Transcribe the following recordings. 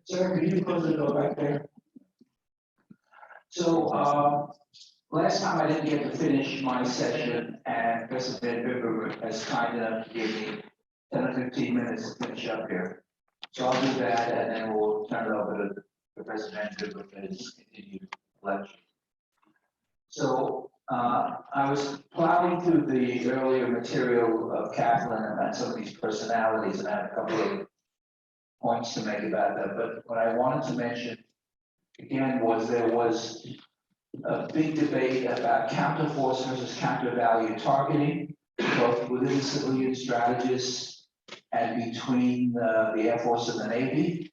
Sir, can you close the door back there? So, last time I didn't get to finish my session, and President Bibber has kind enough to give me 10 or 15 minutes to finish up here. So I'll do that, and then we'll turn it over to the President Bibber for his continued lecture. So, I was plowing through the earlier material of Kaplan and some of these personalities, and I had a couple of points to make about that, but what I wanted to mention again was there was a big debate about counterforce versus counter-value targeting, both within civilian strategists and between the Air Force and the Navy.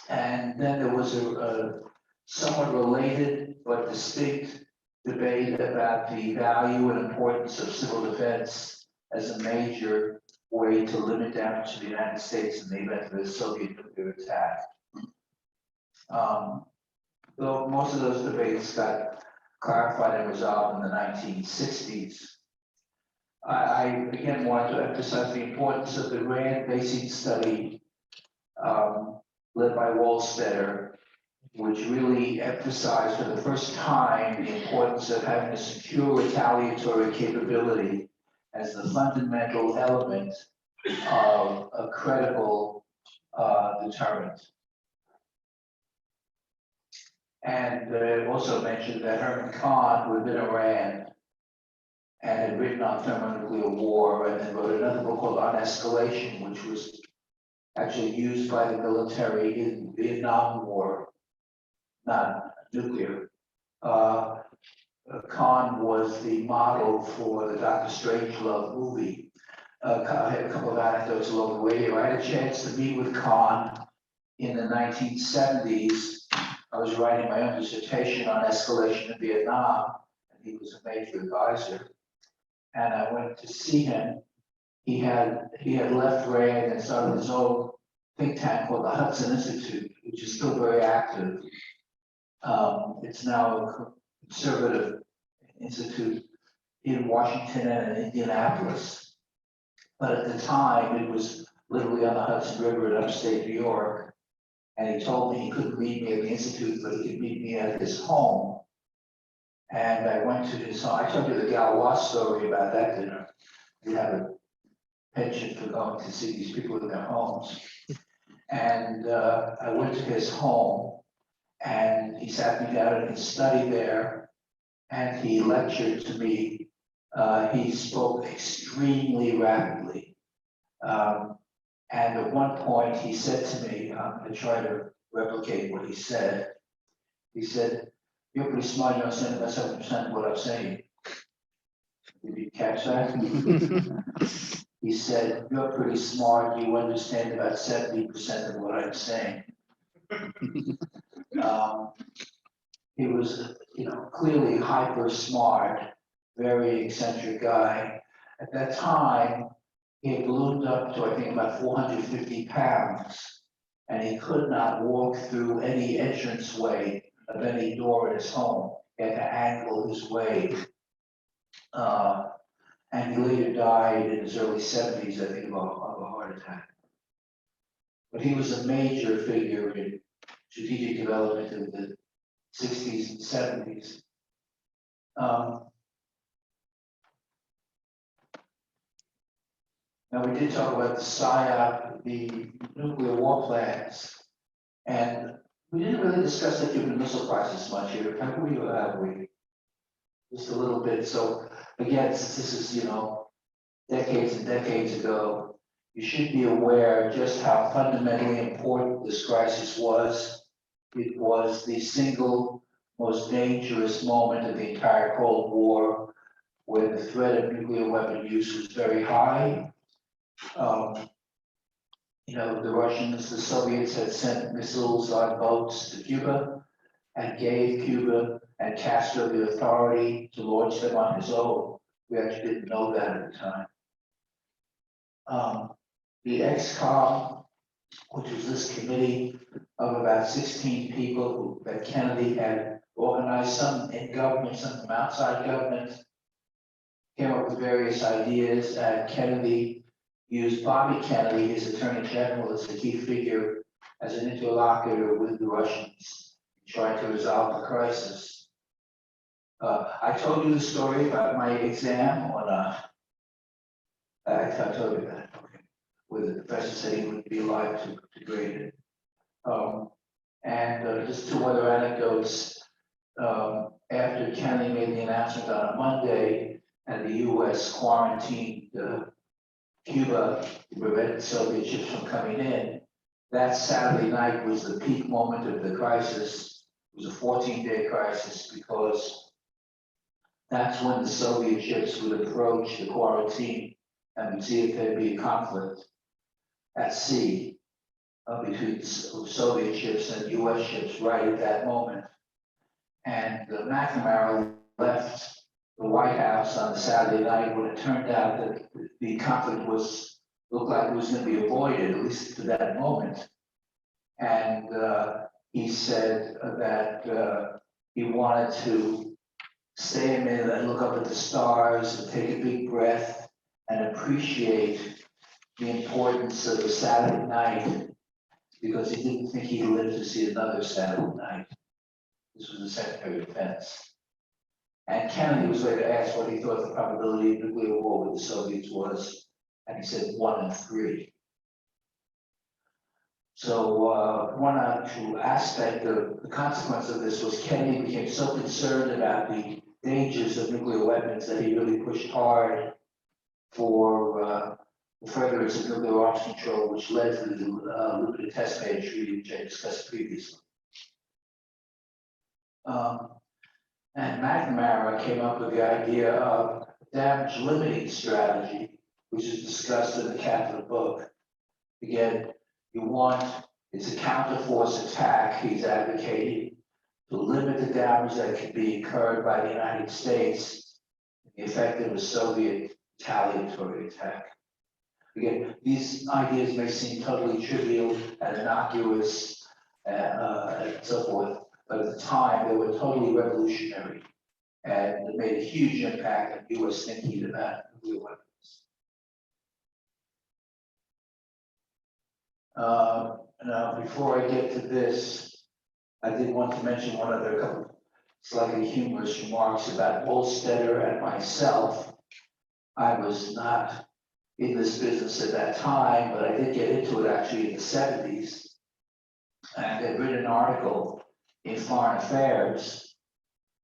And then there was a somewhat related but distinct debate about the value and importance of civil defense as a major way to limit damage to the United States in the event of a Soviet nuclear attack. Though most of those debates got clarified and resolved in the 1960s. I again wanted to emphasize the importance of the RAND basing study led by Wallstetter, which really emphasized for the first time the importance of having a secure retaliatory capability as the fundamental element of a credible deterrent. And it also mentioned that Herman Kahn, who had been a RAND and had written on thermonuclear war, and then wrote another book called On Escalation, which was actually used by the military in the Vietnam War, not nuclear. Kahn was the model for the Dr. Strangelove movie. I had a couple of anecdotes along the way here. I had a chance to meet with Kahn in the 1970s. I was writing my own dissertation on escalation in Vietnam, and he was a major advisor. And I went to see him. He had left RAND and started his own think tank called the Hudson Institute, which is still very active. It's now a conservative institute in Washington and in Indianapolis. But at the time, it was literally on the Hudson River in upstate New York. And he told me he couldn't meet me at the institute, but he could meet me at his home. And I went to his home. I told you the Galois story about that dinner. We have a penchant for going to see these people in their homes. And I went to his home, and he sat me down in his study there, and he lectured to me. He spoke extremely rapidly. And at one point he said to me, I'm going to try to replicate what he said. He said, "You're pretty smart, you understand about 7% of what I'm saying." Did you catch that? He said, "You're pretty smart, you understand about 70% of what I'm saying." He was, clearly hyper smart, very eccentric guy. At that time, he had ballooned up to, I think, about 450 pounds, and he could not walk through any entranceway of any door in his home. He had to angle his way. And he later died in his early 70s, I think, of a heart attack. But he was a major figure in strategic development in the 60s and 70s. Now, we did talk about the PSYOP, the nuclear war plans, and we didn't really discuss the Cuban Missile Crisis much here, have we, or have we? Just a little bit. So again, since this is, decades and decades ago, you should be aware just how fundamentally important this crisis was. It was the single most dangerous moment of the entire Cold War, where the threat of nuclear weapon use was very high. The Russians, the Soviets had sent missiles on boats to Cuba and gave Cuba and Castro the authority to launch them on his own. We actually didn't know that at the time. The XCOM, which was this committee of about 16 people that Kennedy had organized, some in government, some from outside government, came up with various ideas, and Kennedy used Bobby Kennedy, his attorney general, as a key figure as an interlocutor with the Russians, trying to resolve the crisis. I told you the story about my exam on I told you that, okay, where the professor said he wouldn't be alive to grade it. And just two other anecdotes. After Kennedy made the announcement on a Monday, and the US quarantined Cuba to prevent Soviet ships from coming in, that Saturday night was the peak moment of the crisis. It was a 14-day crisis because that's when the Soviet ships would approach the quarantine and would see if there'd be a conflict at sea between Soviet ships and US ships right at that moment. And McNamara left the White House on Saturday night when it turned out that the conflict looked like it was going to be avoided, at least to that moment. And he said that he wanted to stay a minute and look up at the stars and take a big breath and appreciate the importance of the Saturday night, because he didn't think he'd live to see another Saturday night. This was the Secretary of Defense. And Kennedy was later asked what he thought the probability of nuclear war with the Soviets was, and he said 1 in 3. So one actual aspect of the consequence of this was Kennedy became so concerned about the dangers of nuclear weapons that he really pushed hard for the furtherance of nuclear arms control, which led to the limited test ban treaty, which I discussed previously. And McNamara came up with the idea of damage limiting strategy, which is discussed in the Catholic book. Again, it's a counterforce attack he's advocating to limit the damage that can be incurred by the United States in the effect of a Soviet retaliatory attack. Again, these ideas may seem totally trivial and innocuous and so forth, but at the time they were totally revolutionary and it made a huge impact on US thinking about nuclear weapons. Now, before I get to this, I did want to mention one other couple slightly humorous remarks about Olstetter and myself. I was not in this business at that time, but I did get into it actually in the 70s. And I'd written an article in Foreign Affairs,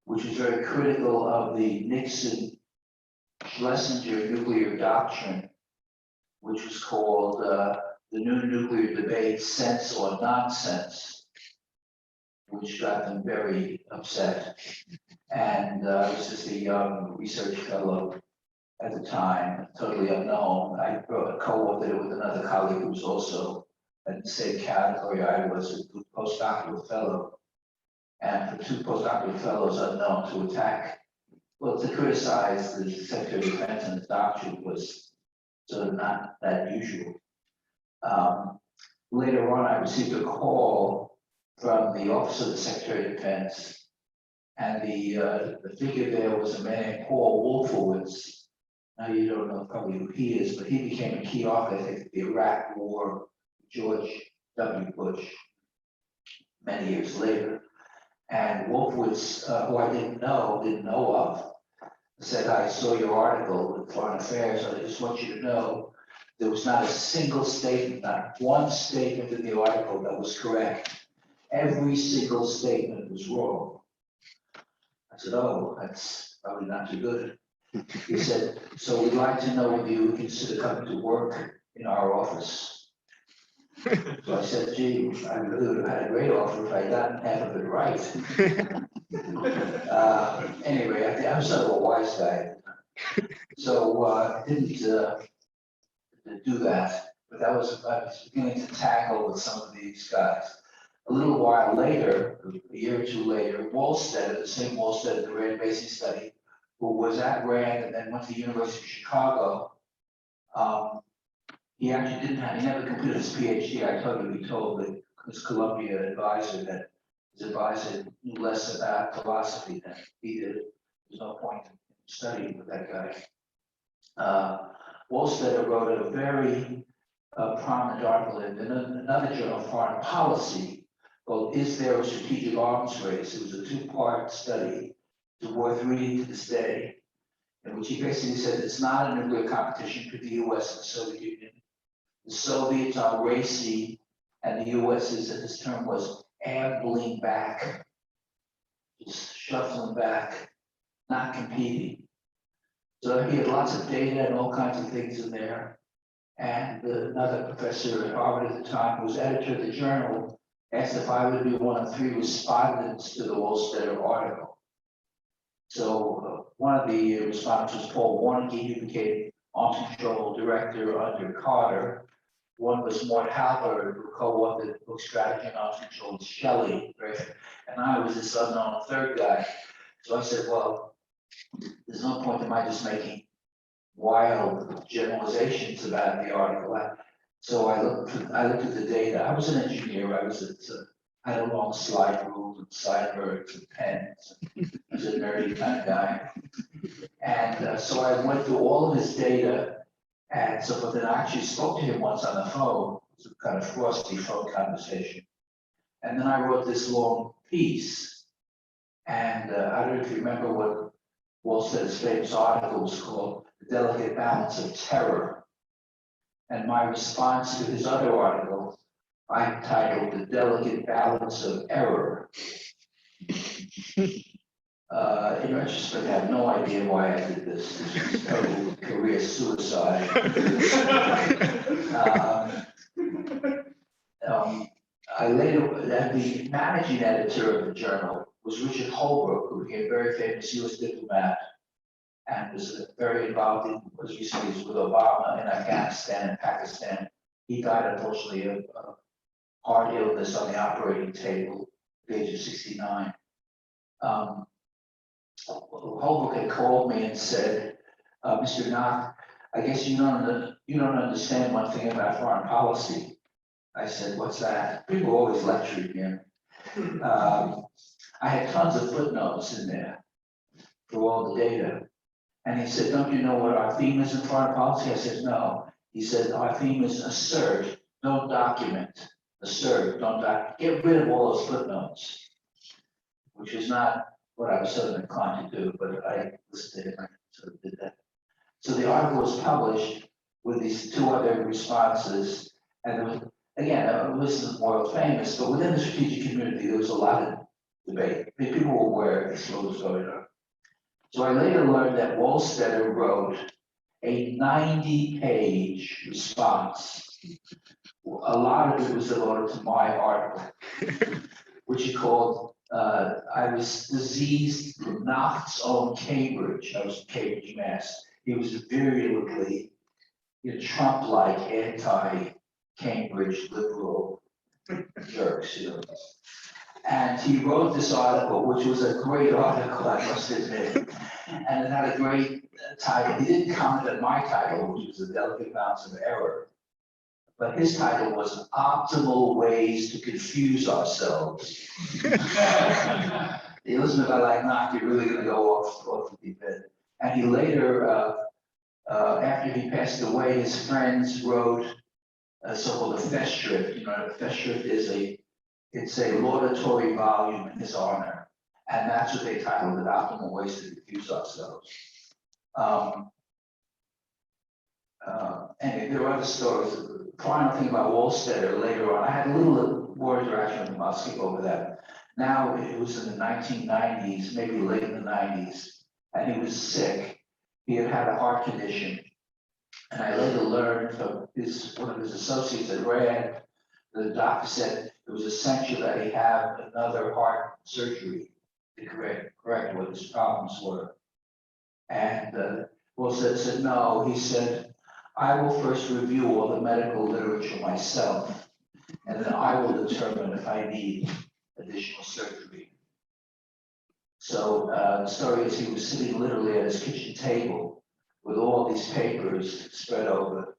which was very critical of the Nixon-Schlesinger nuclear doctrine, which was called the New Nuclear Debate, Sense or Nonsense, which got them very upset. And I was just a young research fellow at the time, totally unknown. I co-authored it with another colleague who was also in the same category I was, a postdoctoral fellow. And for two postdoctoral fellows unknown to attack, well, to criticize the Secretary of Defense and his doctrine was sort of not that usual. Later on, I received a call from the Office of the Secretary of Defense, and the figure there was a man named Paul Wolfowitz. Now you don't know probably who he is, but he became a key architect of the Iraq War, George W. Bush, many years later. And Wolfowitz, who I didn't know of, said, I saw your article in Foreign Affairs, I just want you to know there was not a single statement, not one statement in the article that was correct. Every single statement was wrong. I said, oh, that's probably not too good. He said, so we'd like to know whether you would consider coming to work in our office. So I said, gee, I really would have had a great offer if I got half of it right. Anyway, I'm sort of a wise guy. So I didn't do that, but I was beginning to tackle with some of these guys. A little while later, a year or two later, Wolstetter, the same Wolstetter, the Rand Macy study, who was at Rand and then went to the University of Chicago, he actually he never completed his PhD. I totally told that his Columbia advisor that his advisor knew less about philosophy than he did. There's no point in studying with that guy. Wolstetter wrote a very prominent article in another journal, Foreign Policy, called "Is There a Strategic Arms Race?" It was a two-part study. It's worth reading to this day, in which he basically said it's not a nuclear competition between the US and the Soviet Union. The Soviets are racing, and the US is, his term was, ambling back, just shuffling back, not competing. So he had lots of data and all kinds of things in there. And another professor at Harvard at the time, who was editor of the journal, asked if I would be one of 3 respondents to the Wolstetter article. So one of the respondents was Paul Warnke, who became arms control director under Carter. One was Mort Halberd, who co-authored the book Strategy and Arms Control with Shelley, right? And I was this unknown third guy. So I said, well, there's no point in my just making wild generalizations about the article. So I looked at the data. I was an engineer. I had a long slide rule and sideburns and pens. I was a nerdy kind of guy. And so I went through all of his data. And so, but then I actually spoke to him once on the phone. It was a kind of frosty phone conversation. And then I wrote this long piece. And I don't know if you remember what Wolstetter's famous article was called, "The Delicate Balance of Terror." And my response to his other article, I titled "The Delicate Balance of Error." In retrospect, I have no idea why I did this. This was total career suicide. I later, the managing editor of the journal was Richard Holbrooke, who became a very famous U.S. diplomat and was very involved in, was recently with Obama in Afghanistan and Pakistan. He died, unfortunately, of heart illness on the operating table at the age of 69. Holbrooke had called me and said, Mr. Knock, I guess you don't understand one thing about foreign policy. I said, what's that? People always lecturing here. I had tons of footnotes in there for all the data. And he said, don't you know what our theme is in foreign policy? I said, no. He said, our theme is assert, don't document. Assert, don't document. Get rid of all those footnotes, which is not what I was sort of inclined to do, but I listened to him and sort of did that. So the article was published with these 2 other responses. And there was, again, this isn't world famous, but within the strategic community, there was a lot of debate. I mean, people were aware of this, what was going on. So I later learned that Wolstetter wrote a 90-page response. A lot of it was devoted to my article, which he called, I was diseased from Knox's own Cambridge. I was in Cambridge, Mass. He was virulently, Trump-like anti-Cambridge liberal jerks, And he wrote this article, which was a great article, I must admit. And it had a great title. He didn't comment on my title, which was "The Delicate Balance of Error." But his title was "Optimal Ways to Confuse Ourselves." You listen to a guy like Knock, you're really going to go off the deep end. And he later, after he passed away, his friends wrote a so-called Festschrift. A Festschrift is it's a laudatory volume in his honor. And that's what they titled it, "Optimal Ways to Confuse Ourselves." And there are other stories. The final thing about Wolstetter later on, I had a little more interaction with him. I'll skip over that. Now, it was in the 1990s, maybe late in the 90s, and he was sick. He had a heart condition. And I later learned from one of his associates at Rand, the doctor said it was essential that he have another heart surgery to correct what his problems were. And Wolstetter said, no, he said, I will first review all the medical literature myself, and then I will determine if I need additional surgery. So the story is he was sitting literally at his kitchen table with all these papers spread over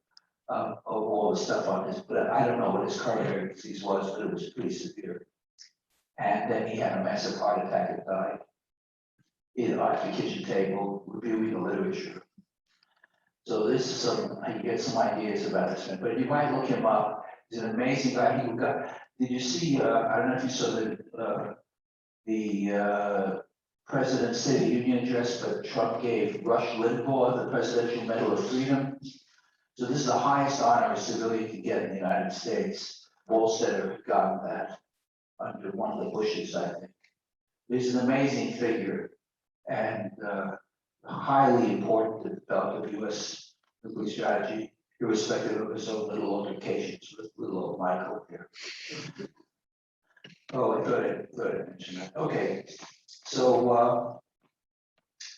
all the stuff on his, but I don't know what his coronary disease was, but it was pretty severe. And then he had a massive heart attack and died at the kitchen table reviewing the literature. So this is some, you get some ideas about this man, but you might look him up. He's an amazing guy. He got, did you see, I don't know if you saw the President's State of the Union address that Trump gave Rush Limbaugh the Presidential Medal of Freedom. So this is the highest honor a civilian can get in the United States. Volstead had gotten that under one of the Bushes, I think. He's an amazing figure and highly important to develop the U.S. nuclear strategy, irrespective of his own little altercations with little old Michael here. Oh, I thought I mentioned that. Okay, so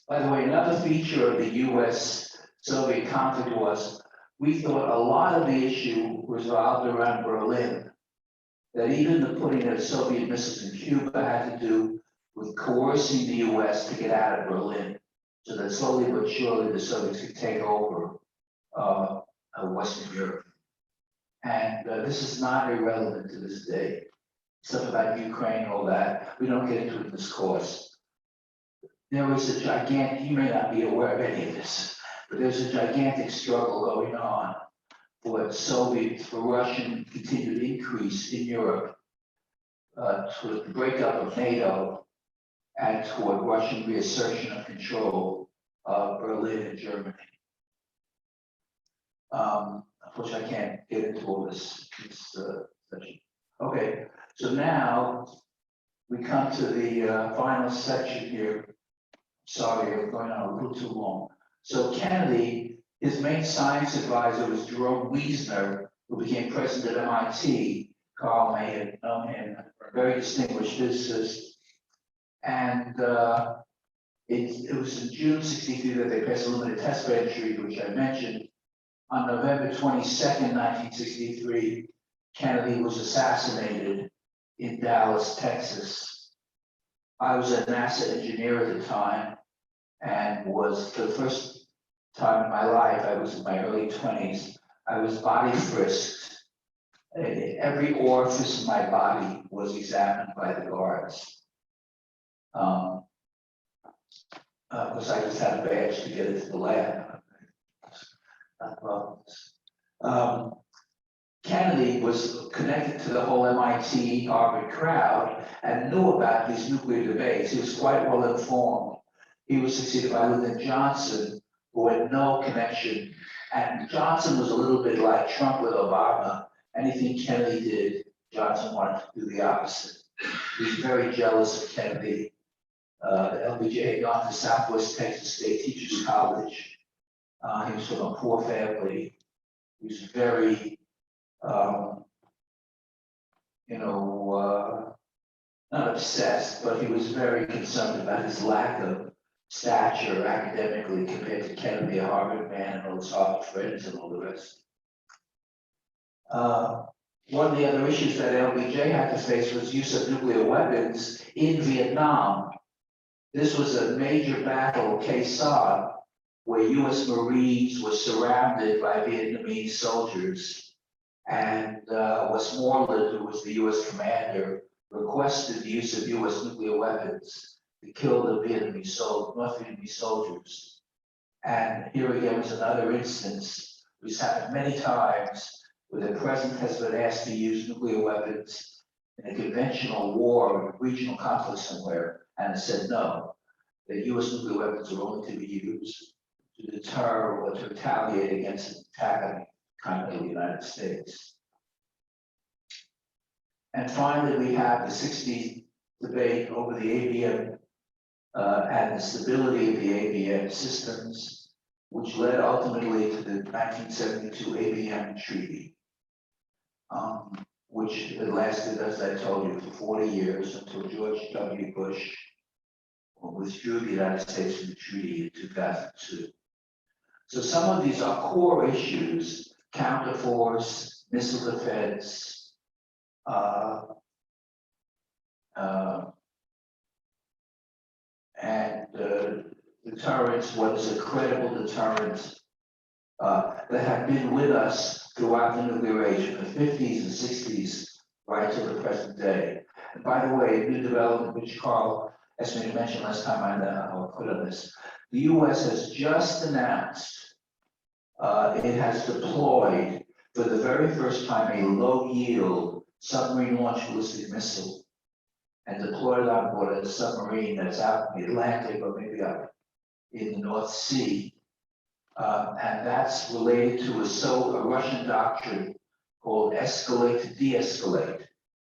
by the way, another feature of the U.S.-Soviet conflict was we thought a lot of the issue revolved around Berlin. That even the putting of Soviet missiles in Cuba had to do with coercing the U.S. to get out of Berlin, so that slowly but surely the Soviets could take over Western Europe. And this is not irrelevant to this day. Stuff about Ukraine, all that, we don't get into it in this course. There was a gigantic, you may not be aware of any of this, but there's a gigantic struggle going on for Russian continued increase in Europe, toward the breakup of NATO and toward Russian reassertion of control of Berlin and Germany. Unfortunately, I can't get into all this section. Okay, so now we come to the final section here. Sorry, I'm going on a little too long. So Kennedy, his main science advisor was Jerome Wiesner, who became president of MIT. Carl may have known him, a very distinguished physicist. And it was in June '63 that they passed a limited test ban treaty, which I mentioned. On November 22nd, 1963, Kennedy was assassinated in Dallas, Texas. I was a NASA engineer at the time and was, for the first time in my life, I was in my early 20s, I was body frisked. Every orifice in my body was examined by the guards. Because I just had a badge to get into the lab. Kennedy was connected to the whole MIT Harvard crowd and knew about these nuclear debates. He was quite well informed. He was succeeded by Lyndon Johnson, who had no connection. And Johnson was a little bit like Trump with Obama. Anything Kennedy did, Johnson wanted to do the opposite. He was very jealous of Kennedy. LBJ had gone to Southwest Texas State Teachers College. He was from a poor family. He was very, not obsessed, but he was very concerned about his lack of stature academically compared to Kennedy, a Harvard man, and all his Harvard friends and all the rest. One of the other issues that LBJ had to face was use of nuclear weapons in Vietnam. This was a major battle, Khe Sanh, where US Marines were surrounded by Vietnamese soldiers. And Westmoreland, who was the US commander, requested the use of US nuclear weapons to kill the North Vietnamese soldiers. And here again was another instance, which happened many times, where the president has been asked to use nuclear weapons in a conventional war, a regional conflict somewhere, and has said no. The US nuclear weapons are only to be used to deter or to retaliate against an attack on the country of the United States. And finally, we have the '60s debate over the ABM and the stability of the ABM systems, which led ultimately to the 1972 ABM Treaty, which lasted, as I told you, for 40 years until George W. Bush withdrew the United States from the treaty in 2002. So some of these are core issues: counterforce, missile defense, and deterrence. What is a credible deterrent that have been with us throughout the nuclear age, from the 50s and 60s, right to the present day. And by the way, a new development, which Carl asked me to mention last time I'll put on this, the US has just announced it has deployed for the very first time a low-yield submarine launched ballistic missile and deployed it on board a submarine that's out in the Atlantic or maybe up in the North Sea. And that's related to a Russian doctrine called escalate to de-escalate,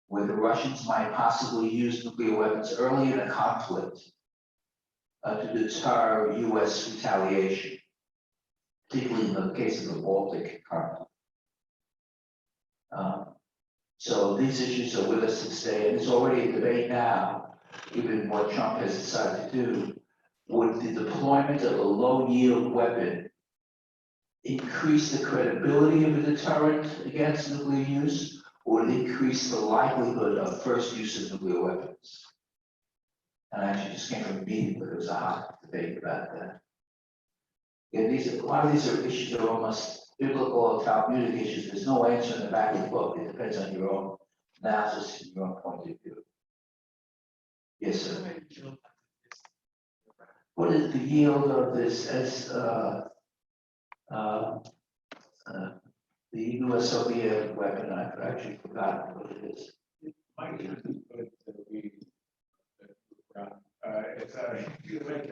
where the Russians might possibly use nuclear weapons early in a conflict to deter US retaliation, particularly in the case of the Baltic conflict. So these issues are with us to stay, and there's already a debate now, given what Trump has decided to do. Would the deployment of a low-yield weapon increase the credibility of a deterrent against nuclear use, or would it increase the likelihood of first use of nuclear weapons? And I actually just came from a meeting where there was a hot debate about that. Yeah, a lot of these are issues that are almost biblical or Talmudic issues. There's no answer in the back of the book. It depends on your own analysis and your own point of view. Yes, sir. What is the yield of this as the US Soviet weapon? I've actually forgotten what it is. It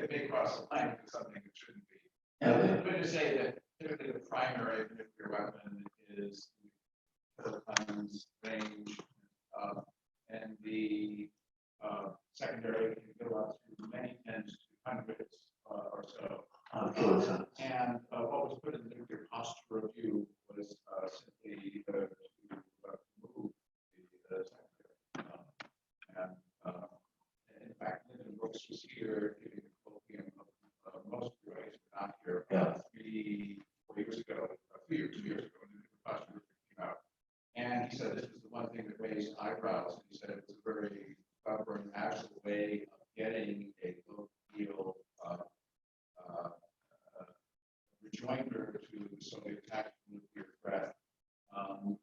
may cross the line into something it shouldn't be. Okay. I'm going to say that typically the primary nuclear weapon is kilotons range, and the secondary can go up to many tens to hundreds or so. Kilotons. And what was put in the nuclear posture review was simply to remove the secondary. In fact, Lyndon Brooks was here giving the colloquium of most of you guys were not here Yeah. 3-4 years ago, 2 years ago, when the nuclear posture review came out. And he said this was the one thing that raised eyebrows. And he said it was a very stubborn, actual way of getting a low-yield rejoinder to the Soviet tactical nuclear threat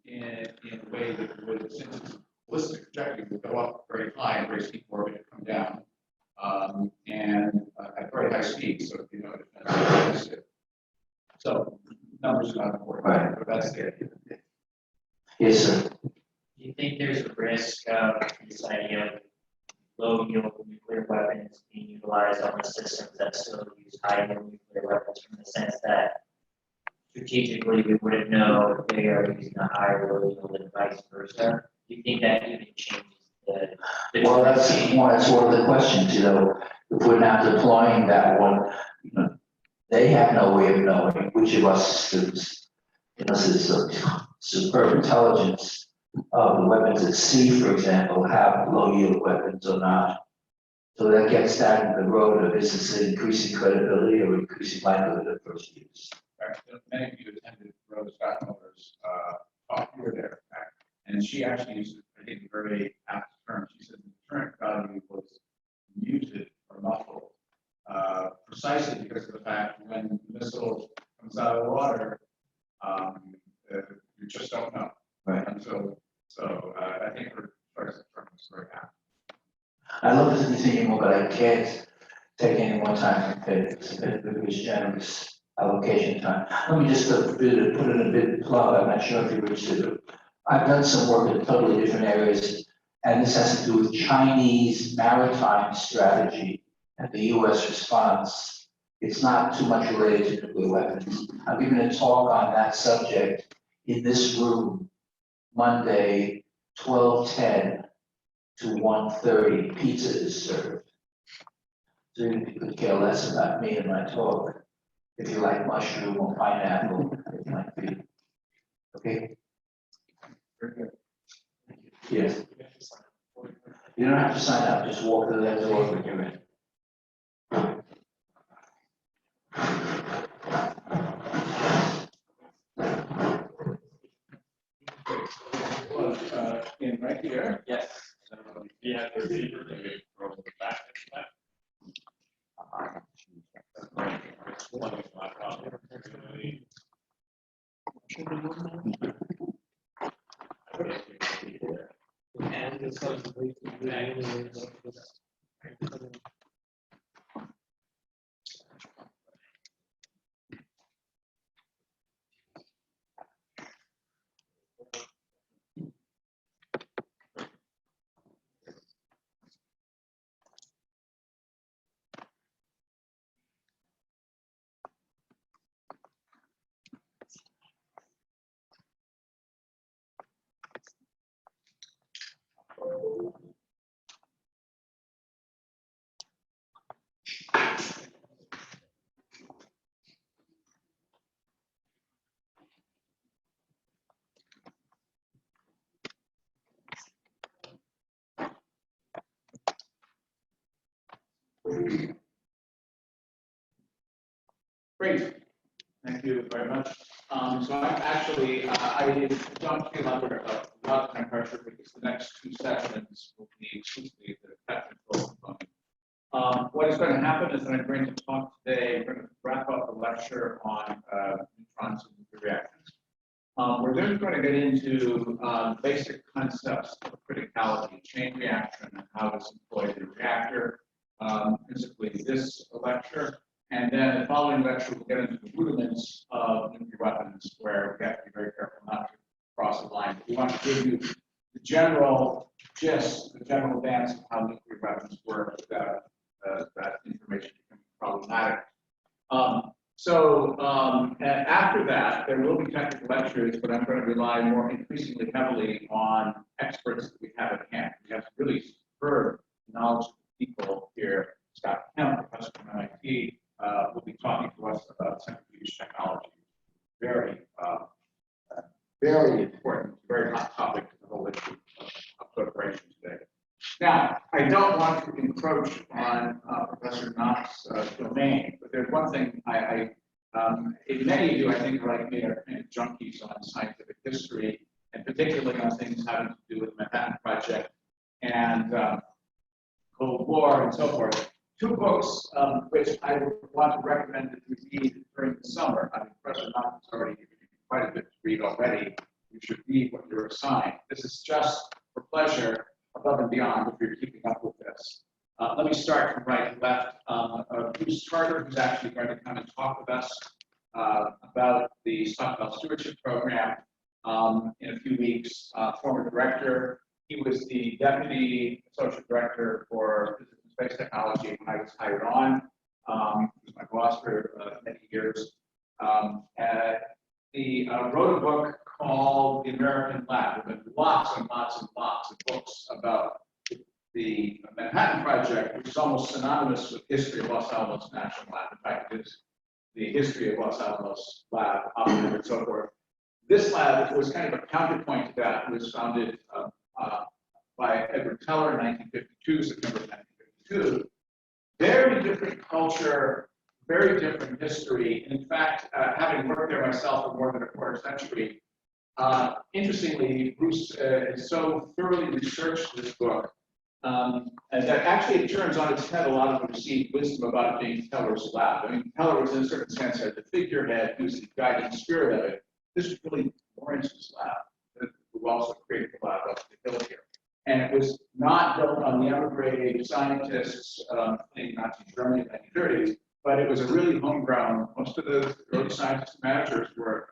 in a way that would, since it's a ballistic trajectory, would go up very high and very steep orbit, come down, and at very high speed. So you know, defense. So numbers are not important, Right. but that's the idea. Yes, sir. Do you think there's a risk of this idea of low-yield nuclear weapons being utilized on the systems that still use high-yield nuclear weapons, from the sense that strategically we wouldn't know if they are using a higher low-yield and vice versa? Do you think that even changes the Well, that's one of the questions, you know, if we're now deploying that one, you know, they have no way of knowing which of our systems, unless it's a superb intelligence, the weapons at sea, for example, have low-yield weapons or not. So that gets down the road of, is this increasing credibility or increasing likelihood of first use? Many of you attended Rose Stadtmiller's talk. You were there, in fact, and she actually used, I think, a very apt term. She said the deterrent value was muted or muffled, precisely because of the fact when the missile comes out of the water, you just don't know. Right. And so I think her choice of term is very apt. I love to continue more, but I can't take any more time from Pitt. It's a bit of a generous allocation time. Let me just put in a bit plug. I'm not sure if you reached it. I've done some work in totally different areas, and this has to do with Chinese maritime strategy and the US response. It's not too much related to nuclear weapons. I'm giving a talk on that subject in this room Monday, 12:10 to 1:30. Pizza is served. So you could care less about me and my talk. If you like mushroom or pineapple, it might be. Okay? Very good. Yes. You don't have to sign up, just walk to that door when you're in. In right here. Yes. Yeah, there's the back. And it's going to be Great. Thank you very much. So I'm actually, I don't feel under a lot of time pressure because the next two sessions will be exclusively the technical component. What is going to happen is that I'm going to talk today, we're going to wrap up the lecture on neutrons and nuclear reactions. We're then going to get into basic concepts of criticality, chain reaction, and how it's employed in a reactor, principally this lecture. And then the following lecture, we'll get into the rudiments of nuclear weapons, where we have to be very careful not to cross the line. We want to give you the general gist, the general dance of how nuclear weapons work without that information becoming problematic. After that, there will be technical lectures, but I'm going to rely more increasingly heavily on experts that we have at hand. We have really superb knowledgeable people here. Scott Kemp, professor from MIT, will be talking to us about centrifuge technology. Very, very important, very hot topic to the whole issue of proliferation today. Now, I don't want to encroach on Professor Knox's domain, but there's one thing many of you, I think, like me, are kind of junkies on scientific history, and particularly on things having to do with the Manhattan Project and Cold War and so forth. Two books which I would want to recommend that you read during the summer. I mean, Professor Knox has already given you quite a bit to read already. You should read what you're assigned. This is just for pleasure, above and beyond, if you're keeping up with this. Let me start from right to left. Bruce Carter, who's actually going to come and talk with us about the Stockdale Stewardship Program in a few weeks. Former director. He was the deputy associate director for physics and space technology when I was hired on. He was my boss for many years. He wrote a book called The American Lab. There have been lots and lots and lots of books about the Manhattan Project, which is almost synonymous with history of Los Alamos National Lab. In fact, it is the history of Los Alamos Lab, operated and so forth. This lab was kind of a counterpoint to that. It was founded by Edward Teller in 1952, September 1952. Very different culture, very different history. And in fact, having worked there myself for more than a quarter century, interestingly, Bruce has so thoroughly researched this book and that actually it turns on its head a lot of the received wisdom about James Teller's lab. I mean, Teller was in a certain sense the figurehead, who's the guiding spirit of it. This was really Lawrence's lab, who also created the lab up the hill here. And it was not built on the emigre scientists in Nazi Germany in the 1930s, but it was a really homegrown. Most of the early scientists and managers were,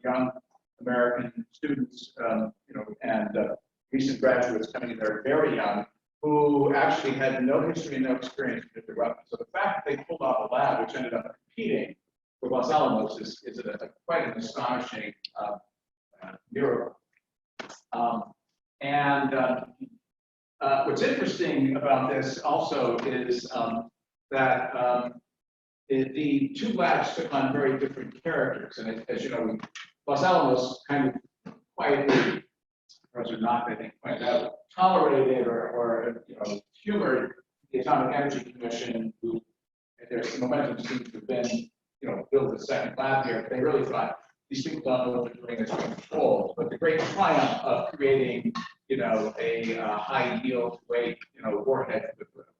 young American students, and recent graduates coming in there very young, who actually had no history and no experience with nuclear weapons. So the fact that they pulled off a lab which ended up competing with Los Alamos is quite an astonishing miracle. What's interesting about this also is that the two labs took on very different characters. And as you know, Los Alamos kind of quietly, Professor Knox, I think, pointed out, tolerated or humored the Atomic Energy Commission, who there's momentum seems to have been, build a second lab here. But they really thought these people don't know what they're doing, it's going to fold. But the great triumph of creating, a high yield weight, warhead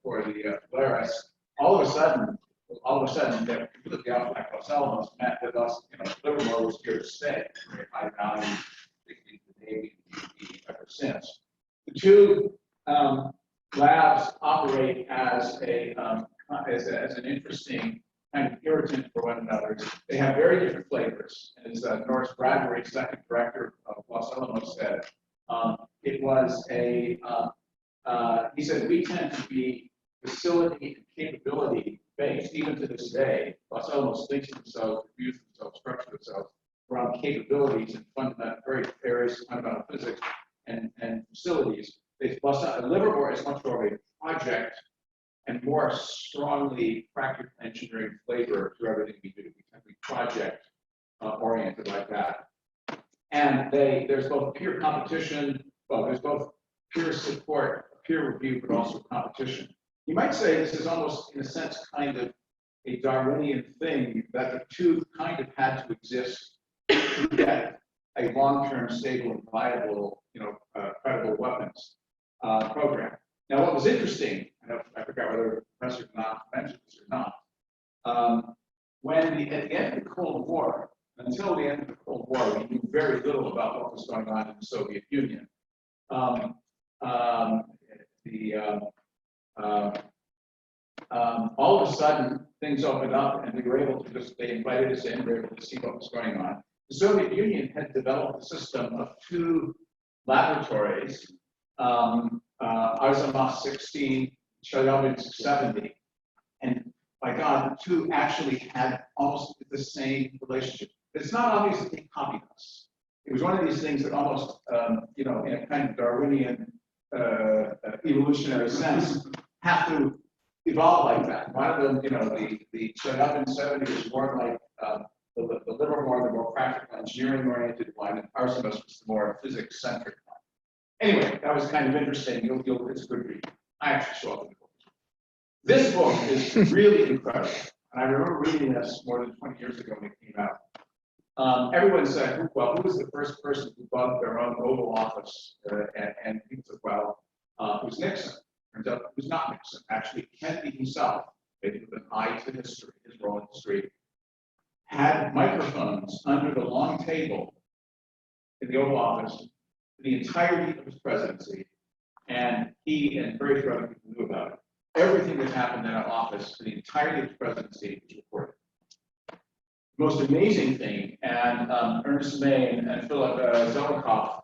for the Polaris, all of a sudden, that completely out like Los Alamos meant that Livermore was here to stay. Very high value, particularly the Navy ever since. The two labs operate as an interesting kind of irritant for one another. They have very different flavors. As Norris Bradbury, second director of Los Alamos, said, it was he said, we tend to be facility and capability based, even to this day. Los Alamos thinks themselves, views themselves, structure themselves around capabilities and fundamental, very various fundamental physics and facilities. Livermore is much more of a project and more strongly practical engineering flavor to everything we do. We tend to be project oriented like that. And there's both peer competition, there's both peer support, peer review, but also competition. You might say this is almost, in a sense, kind of a Darwinian thing that the two kind of had to exist to get a long-term, stable, and viable, credible weapons program. Now, what was interesting, I forgot whether Professor Knopf mentioned this or not, at the end of the Cold War, until the end of the Cold War, we knew very little about what was going on in the Soviet Union. All of a sudden, things opened up, and we were able to they invited us in, we were able to see what was going on. The Soviet Union had developed a system of two laboratories, Arzamas 16, Chelyabinsk 70, and by God, the two actually had almost the same relationship. It's not obvious that they copied us. It was one of these things that almost, in a kind of Darwinian evolutionary sense, have to evolve like that. One of them, the Chelyabinsk 70 was more like the Livermore, the more practical engineering-oriented one, and Arzamas was the more physics-centric one. Anyway, that was kind of interesting. It's a good read. I actually saw it. This book is really incredible. And I remember reading this more than 20 years ago when it came out. Everyone said, well, who was the first person who bugged their own Oval Office? And people said, well, it was Nixon. Turns out it was not Nixon. Actually, Kennedy himself, maybe with an eye to history, his role in history, had microphones under the long table in the Oval Office for the entirety of his presidency, and he and very few other people knew about it. Everything that happened in that office for the entirety of his presidency was recorded. The most amazing thing, and Ernest May and Philip Zelikoff,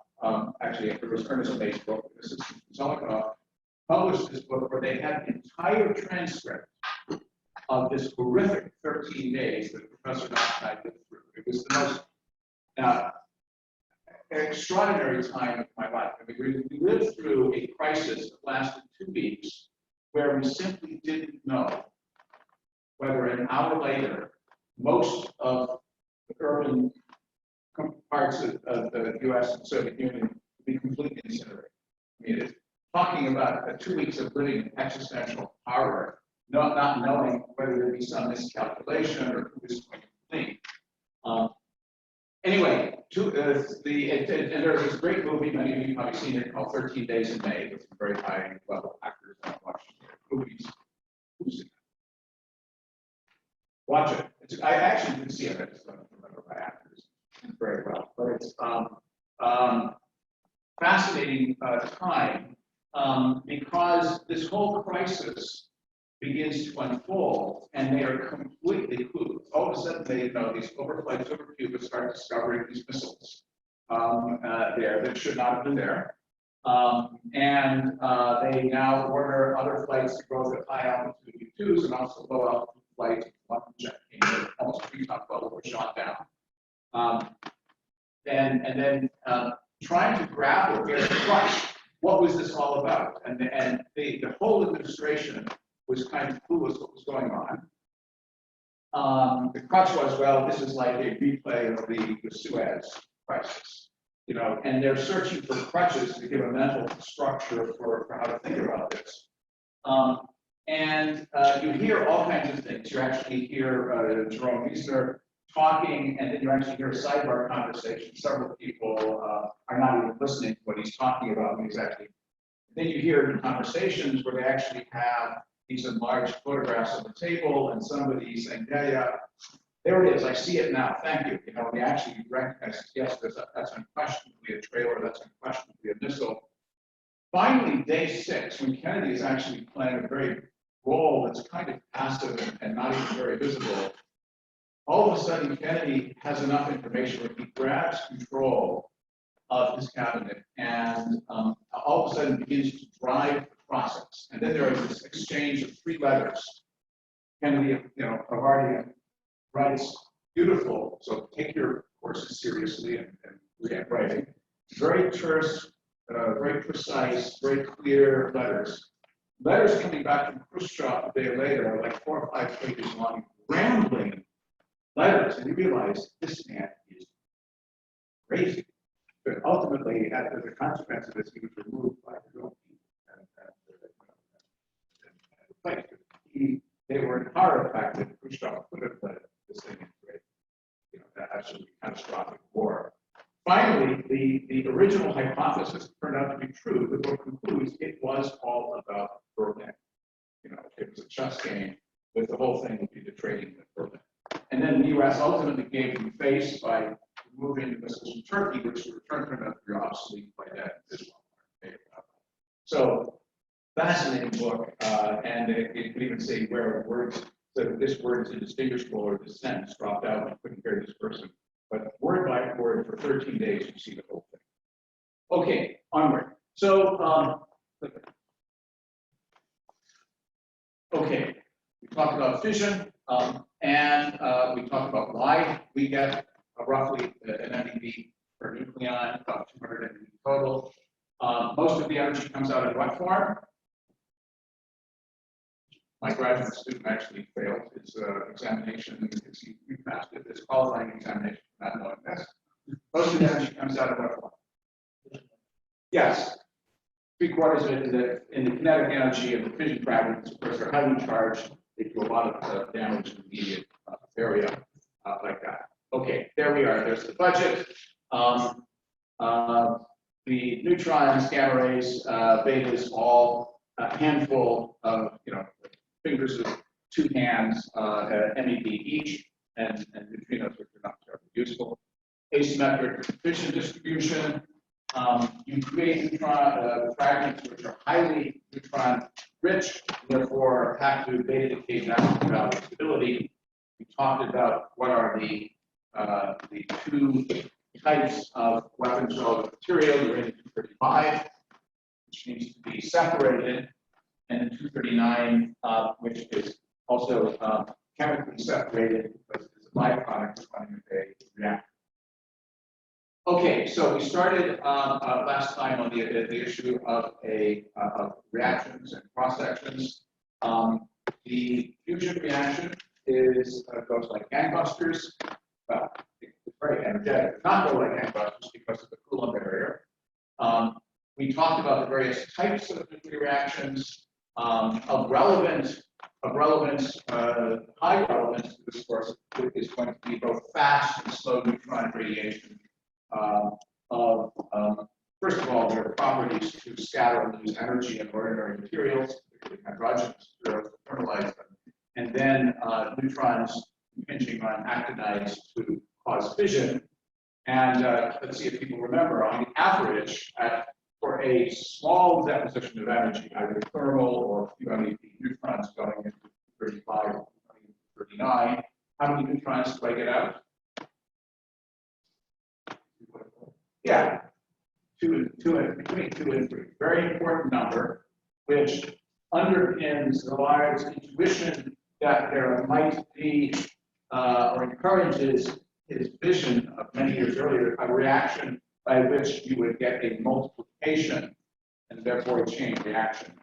actually, it was Ernest May's book, this is Zelikoff, published this book where they had the entire transcript of this horrific 13 days that Professor Knopf and I lived through. It was the most extraordinary time of my life. I mean, we lived through a crisis that lasted 2 weeks where we simply didn't know whether an hour later most of the urban parts of the US and Soviet Union would be completely incinerated. I mean, it's talking about 2 weeks of living in existential horror, not knowing whether there'd be some miscalculation or who was going to blame. Anyway, and there's this great movie, many of you have probably seen it, called 13 Days in May, with some very high level actors on watching movies. Who's in it? Watch it. I actually didn't see it, I just don't remember my actors very well. But it's fascinating time because this whole crisis begins to unfold, and they are completely clueless. All of a sudden, these overflights over Cuba start discovering these missiles there that should not have been there. And they now order other flights to go to high altitude U-2s and also low altitude flights. One jet came in, almost 3-ton bubble were shot down. And then trying to grapple with what was this all about? And the whole administration was kind of clueless what was going on. The crutch was, well, this is like a replay of the Suez crisis, and they're searching for crutches to give a mental structure for how to think about this. And you hear all kinds of things. You actually hear Jerome Wiesner talking, and then you actually hear a sidebar conversation. Several people are not even listening to what he's talking about when he's actually. Then you hear conversations where they actually have these enlarged photographs on the table, and somebody saying, yeah, there it is, I see it now, thank you. And they actually recognize, yes, that's unquestionably a trailer, that's unquestionably a missile. Finally, day 6, when Kennedy is actually playing a very role that's kind of passive and not even very visible, all of a sudden Kennedy has enough information where he grabs control of his cabinet and all of a sudden begins to drive the process. And then there is this exchange of 3 letters. Kennedy, Havartian writes beautiful, so take your courses seriously and read writing. Very terse, very precise, very clear letters. Letters coming back from Khrushchev a day later are like 4 or 5 pages long, rambling letters, and you realize this man is crazy. But ultimately, as a consequence of this, he was removed by his own people. They were in horror fact that Khrushchev catastrophic war. Finally, the original hypothesis turned out to be true. The book concludes it was all about Berlin. You know, it was a chess game, with the whole thing would be the trading with Berlin. And then the U.S. ultimately gave them face by moving the missiles from Turkey, which turned out to be obsolete by that as well. So fascinating book, and it could even say where words, so this word is indistinguishable or this sentence dropped out, you couldn't hear this person. But word by word for 13 days, you see the whole thing. Okay, onward. So, okay, we talked about fission, and we talked about why we get roughly an MeV per nucleon, about 200 MeV total. Most of the energy comes out in what form? My graduate student actually failed his examination because he passed it, his qualifying examination, not knowing this. Most of the energy comes out of what form? Yes. 3/4 of it is in the kinetic energy of the fission fragments. Of course, they're highly charged. They do a lot of damage in the immediate area like that. Okay, there we are. There's the budget. The neutrons, gamma rays, betas, all a handful of, fingers of 2 hands, MeV each, and neutrinos, which are not terribly useful. Asymmetric fission distribution. You create neutron fragments which are highly neutron rich, therefore have to beta decay down to value stability. We talked about what are the 2 types of weapons relative material, uranium-235, which needs to be separated, and 239, which is also chemically separated because it's a byproduct of running a reactor. Okay, so we started last time on the issue of reactions and cross sections. The fusion reaction goes like gangbusters. Well, it's very energetic. It does not go like gangbusters because of the Coulomb barrier. We talked about the various types of nuclear reactions of relevance. High relevance to this course is going to be both fast and slow neutron radiation. First of all, there are properties to scatter and lose energy in ordinary materials, particularly hydrogenous materials, to thermalize them, and then neutrons impinging on actinides to cause fission. And let's see if people remember, on the average, for a small deposition of energy, either thermal or a few MeV neutrons going into 35 or 39, how many neutrons do I get out? Yeah, between 2 and 3. Very important number, which underpins the large intuition that there might be, or encourages his vision of many years earlier, a reaction by which you would get a multiplication and therefore a chain reaction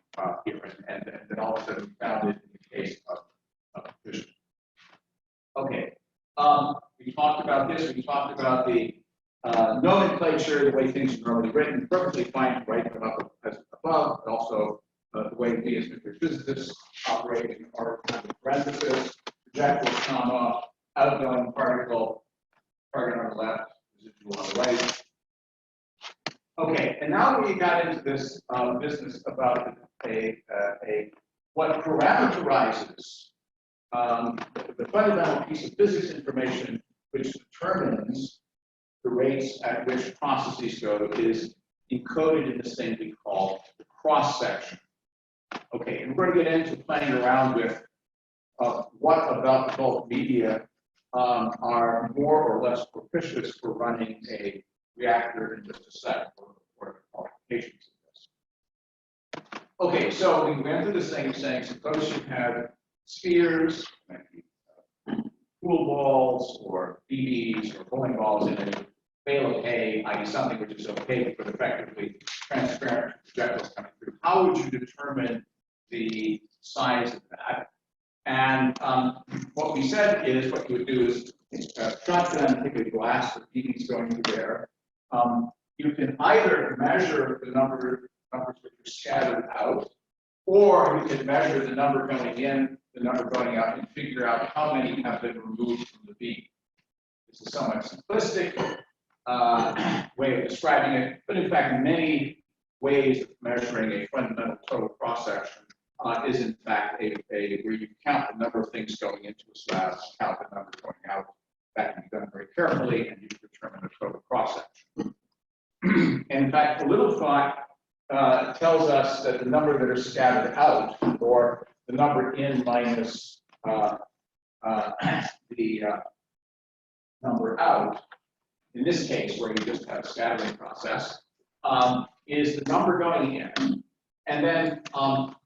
here, and then all of a sudden found it in the case of fission. Okay, we talked about this. We talked about the nomenclature, the way things are normally written, perfectly fine to write them up as above, but also the way we as nuclear physicists operate in our kind of parenthesis, projectile comma, outgoing particle, target on the left, residual on the right. Okay, and now we got into this business about what parameterizes the fundamental piece of physics information which determines the rates at which processes go is encoded in this thing we call the cross section. Okay, and we're going to get into playing around with what about the bulk media are more or less propitious for running a reactor in just a second, or the qualifications of this. Okay, so we went through this thing saying, suppose you have spheres, pool balls, or BBs, or bowling balls in a bale of hay, i.e. something which is opaque but effectively transparent projectiles coming through. How would you determine the size of that? And what we said is, what you would do is shotgun, take a glass of BBs going through there. You can either measure the numbers which are scattered out, or you can measure the number going in, the number going out, and figure out how many have been removed from the beam. This is somewhat simplistic way of describing it, but in fact, many ways of measuring a fundamental total cross-section is in fact where you count the number of things going into a slab, count the number going out. That can be done very carefully, and you determine the total cross-section. And in fact, a little thought tells us that the number that are scattered out, or the number in minus the number out, in this case, where you just have a scattering process, is the number going in. And then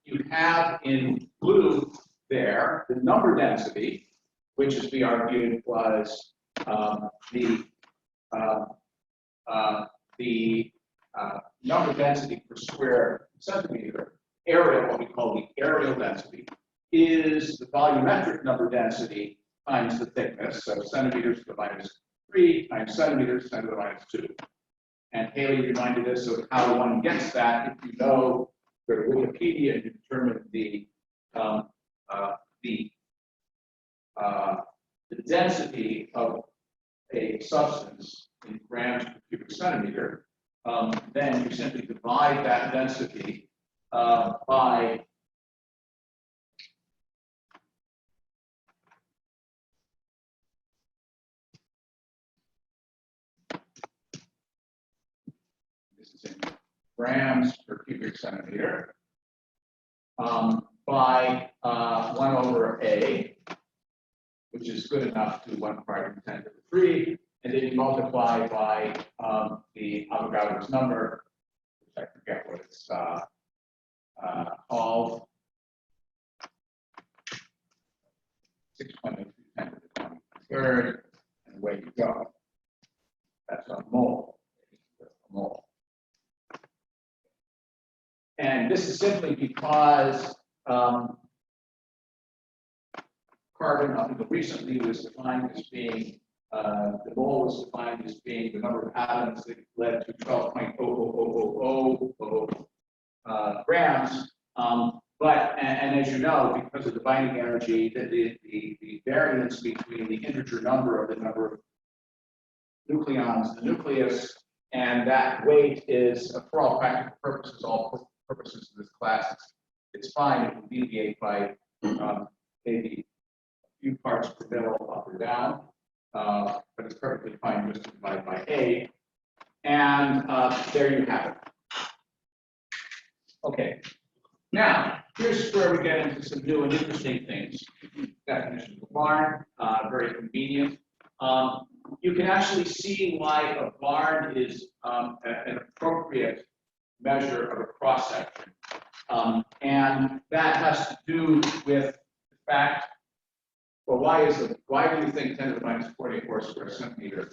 you have in blue there the number density, which, as we argued, was the number density per square centimeter. Areal, what we call the areal density, is the volumetric number density times the thickness, so centimeters to the -3 times centimeters 10 to the -2. And Haley reminded us of how one gets that. If you know, go to Wikipedia and you determine the density of a substance in grams per cubic centimeter, then you simply divide that density by in grams per cubic centimeter by 1/A, which is good enough to 1 part in 10 to the 3, and then you multiply by the Avogadro's number, which I forget what it's called, 6.02 10 to the 23rd, and away you go. That's a mole. And this is simply because carbon, up until recently, was defined as being, the mole was defined as being the number of atoms that led to 12.00000 grams. And as you know, because of the binding energy, the variance between the integer number of the number of nucleons in the nucleus and that weight is, for all practical purposes, all purposes of this class, it's fine. It will deviate by maybe a few parts per mil up or down, but it's perfectly fine just to divide by A. And there you have it. Okay. Now, here's where we get into some new and interesting things. Definition of a barn, very convenient. You can actually see why a barn is an appropriate measure of a cross-section. And that has to do with the fact, well, why do you think 10 to the -44 square centimeter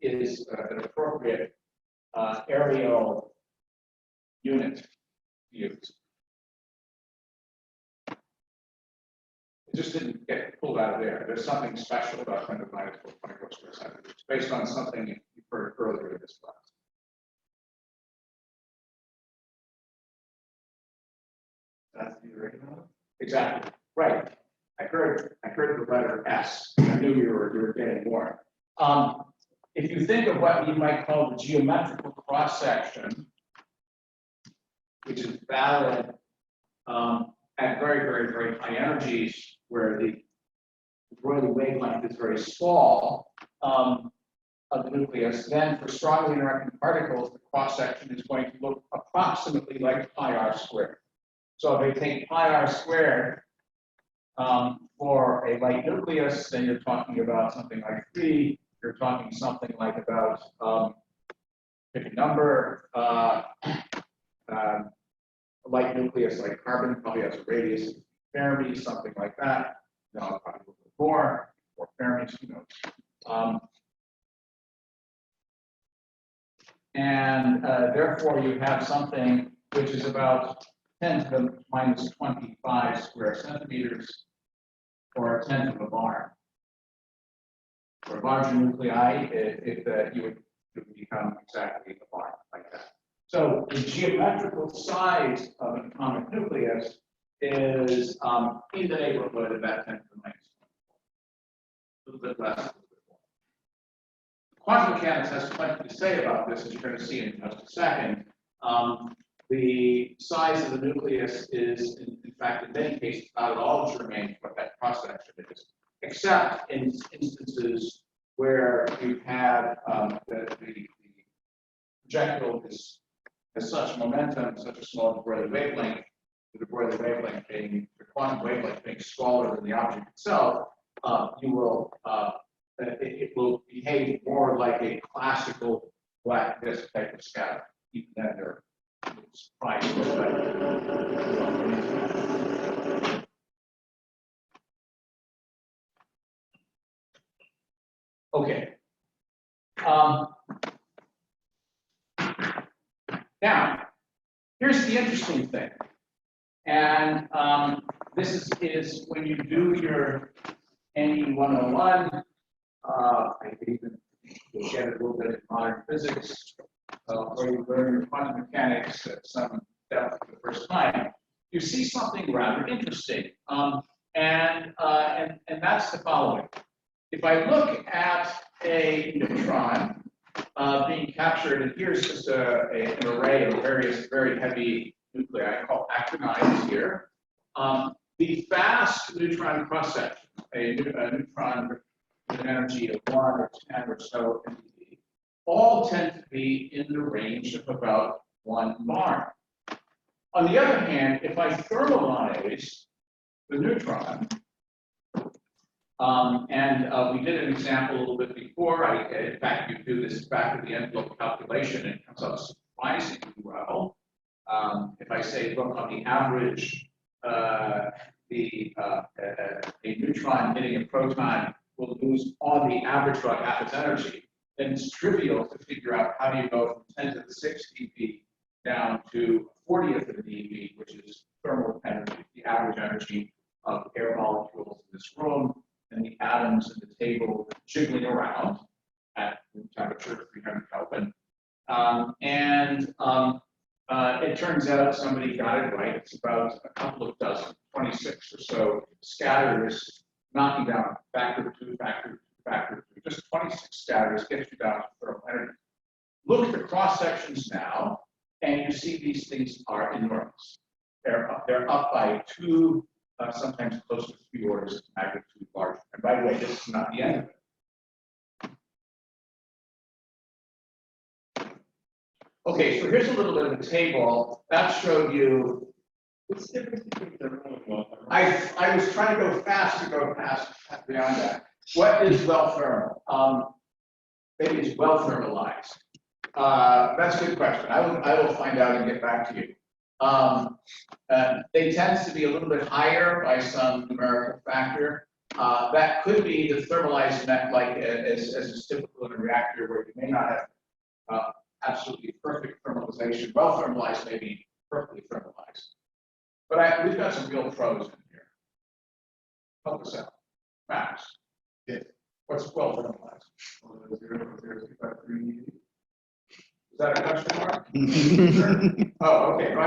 is an appropriate areal unit to use? It just didn't get pulled out of there. There's something special about 10 to the -44 square centimeters based on something you heard earlier in this class. That's the original. Exactly. Right. I heard the letter S. I knew you were getting more. If you think of what you might call the geometrical cross-section, which is valid at very, very, very high energies, where the Broglie wavelength is very small of the nucleus, then for strongly interacting particles, the cross-section is going to look approximately like pi r squared. So if I take pi r squared for a light nucleus, then you're talking about something like 3. You're talking something like about, pick a number, a light nucleus like carbon probably has a radius of Fermi, something like that. No, probably a little bit more, or Fermi, who knows. And therefore, you have something which is about 10 to the -25 square centimeters, or a tenth of a barn. For a larger nuclei, you would become exactly a barn like that. So the geometrical size of an atomic nucleus is in the neighborhood of that 10 to the -24. A little bit less, a little bit more. Quantum mechanics has plenty to say about this, as you're going to see in just a second. The size of the nucleus is, in fact, in many cases, not at all germane to what that cross section is, except in instances where you have the projectile has such momentum, such a small de Broglie wavelength, the de Broglie wavelength being the quantum wavelength being smaller than the object itself, you will it will behave more like a classical black disk type of scatter, even then there. Okay. Now, here's the interesting thing, and this is when you do your NE 101. I could even get a little bit in modern physics. Where you learn your quantum mechanics at some depth for the first time, you see something rather interesting. And that's the following. If I look at a neutron being captured, and here's just an array of various very heavy nuclei called actinides here. The fast neutron cross section, a neutron with an energy of 1 or 10 or so MeV, all tend to be in the range of about 1 bar. On the other hand, if I thermalize the neutron, we did an example a little bit before. In fact, you do this back of the envelope calculation, and it comes out surprisingly well. If I say, look, on the average, a neutron hitting a proton will lose on the average about half its energy. Then it's trivial to figure out how do you go from 10 to the 6 eV down to 40th of an eV, which is thermal energy, the average energy of air molecules in this room, and the atoms in the table jiggling around at room temperature 300 Kelvin. It turns out somebody got it right. It's about a couple of dozen, 26 or so scatters, knocking down factor 2, factor 2, just 26 scatters gets you down to thermal energy. Look at the cross sections now, and you see these things are enormous. They're up by 2, sometimes close to 3 orders of magnitude larger. And by the way, this is not the end of it. Okay, so here's a little bit of a table that showed you. What's the difference between thermal and well? I was trying to go fast to go past beyond that. What is well thermal? Maybe it's well thermalized. That's a good question. I will find out and get back to you. They tend to be a little bit higher by some numerical factor. That could be the thermalized net, like as is typical in a reactor where you may not have absolutely perfect thermalization. Well thermalized may be perfectly thermalized. But we've got some real pros in here. Help us out. Max. Yes. What's well thermalized? 0.035 Is that a question mark? Oh, okay. No, I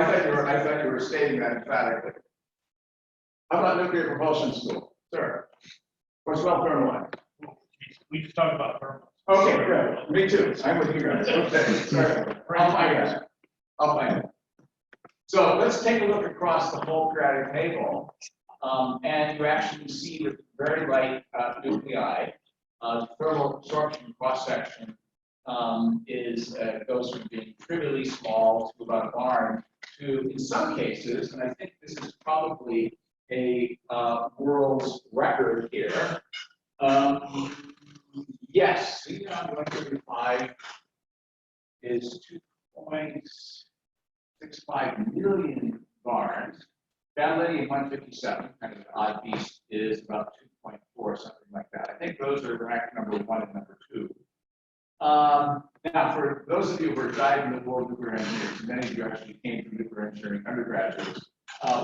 thought you were stating that emphatically. How about nuclear propulsion school, sir? What's well thermalized? We just talked about thermals. Okay, good. Me too. I'm with you guys. Okay, sorry. I'll find it. So let's take a look across the whole periodic table, and you actually see with very light nuclei, thermal absorption cross section goes from being trivially small to about a barn to, in some cases, and I think this is probably a world's record here. Yes, xenon 135 is 2.65 million barns. Gadolinium 157, kind of an odd beast, is about 2.4, something like that. I think those are ranked number 1 and number 2. Now, for those of you who are diving into the world of nuclear engineers, many of you actually came from nuclear engineering undergraduates,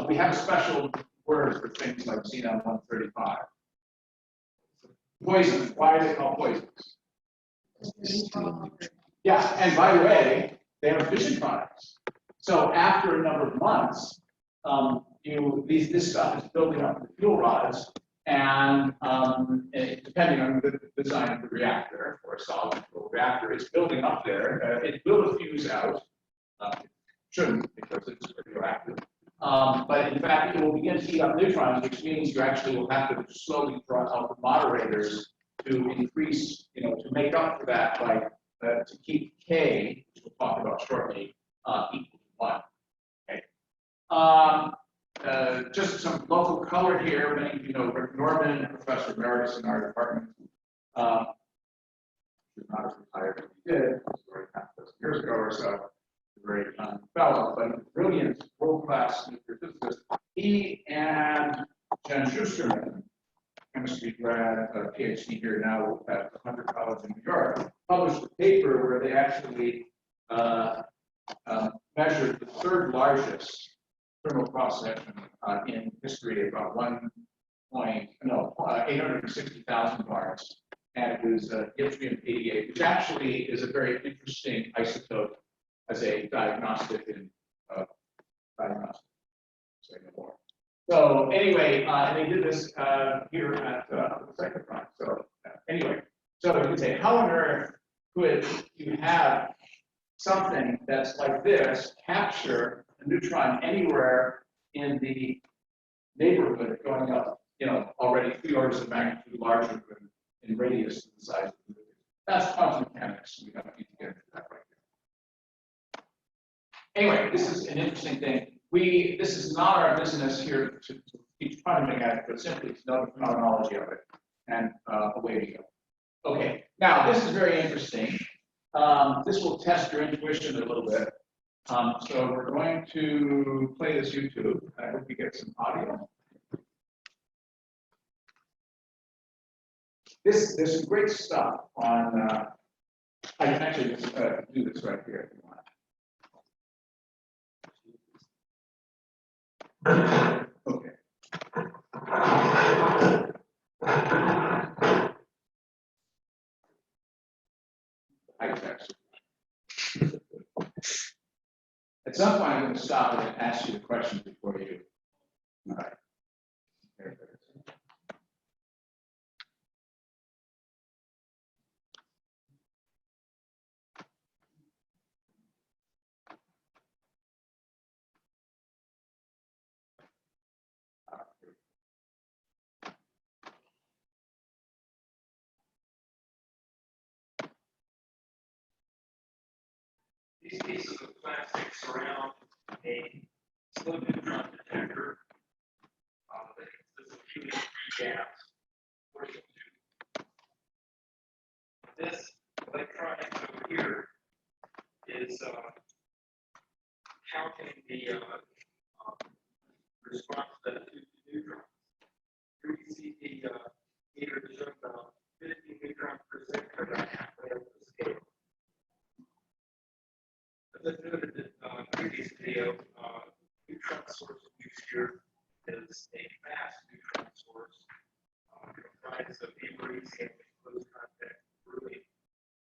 we have special words for things like xenon 135. Poison. Why are they called poisons? Yeah, and by the way, they have fission products. So after a number of months, this stuff is building up in the fuel rods, And depending on the design of the reactor, for a solid fuel reactor, it's building up there. It will fuse out. It shouldn't, because it's radioactive. But in fact, it will begin to heat up neutrons, which means you actually will have to slowly draw out the moderators to increase, to make up for that by to keep K, which we'll talk about shortly, equal to 1. Okay. Just some local color here. Many of you know Rick Norman, Professor Emeritus in our department. He's not as retired as he did, years ago or so. A very young fellow, but a brilliant, world-class nuclear physicist. He and Jen Schusterman, chemistry grad, PhD here now at the Hunter College in New York, published a paper where they actually measured the third largest thermal cross section in history, about 860,000 bars, and it was yttrium-88, which actually is a very interesting isotope as a diagnostic in diagnostic. Say no more. So anyway, and they did this here at the cyclotron. So anyway, so you can say, how on earth could you have something that's like this capture a neutron anywhere in the neighborhood going up, already 3 orders of magnitude larger than in radius to the size of the nucleus? That's quantum mechanics. We don't need to get into that right now. Anyway, this is an interesting thing. This is not our business here to teach quantum mechanics, but simply to know the phenomenology of it and away we go. Okay, now this is very interesting. This will test your intuition a little bit. So we're going to play this YouTube. I hope you get some audio. There's some great stuff on. I can actually just do this right here if you want. Okay. At some point, I'm going to stop it and ask you the question before you. All right. There it is. These pieces of plastic surround a slow neutron detector that consists of helium-3 gas. This electronic over here is counting the response to the neutrons. Here you see the meter shows about 50 neutrons per second, about halfway up the scale. As I noted in the previous video, neutron source used here is a fast neutron source comprised of americium in close contact with beryllium.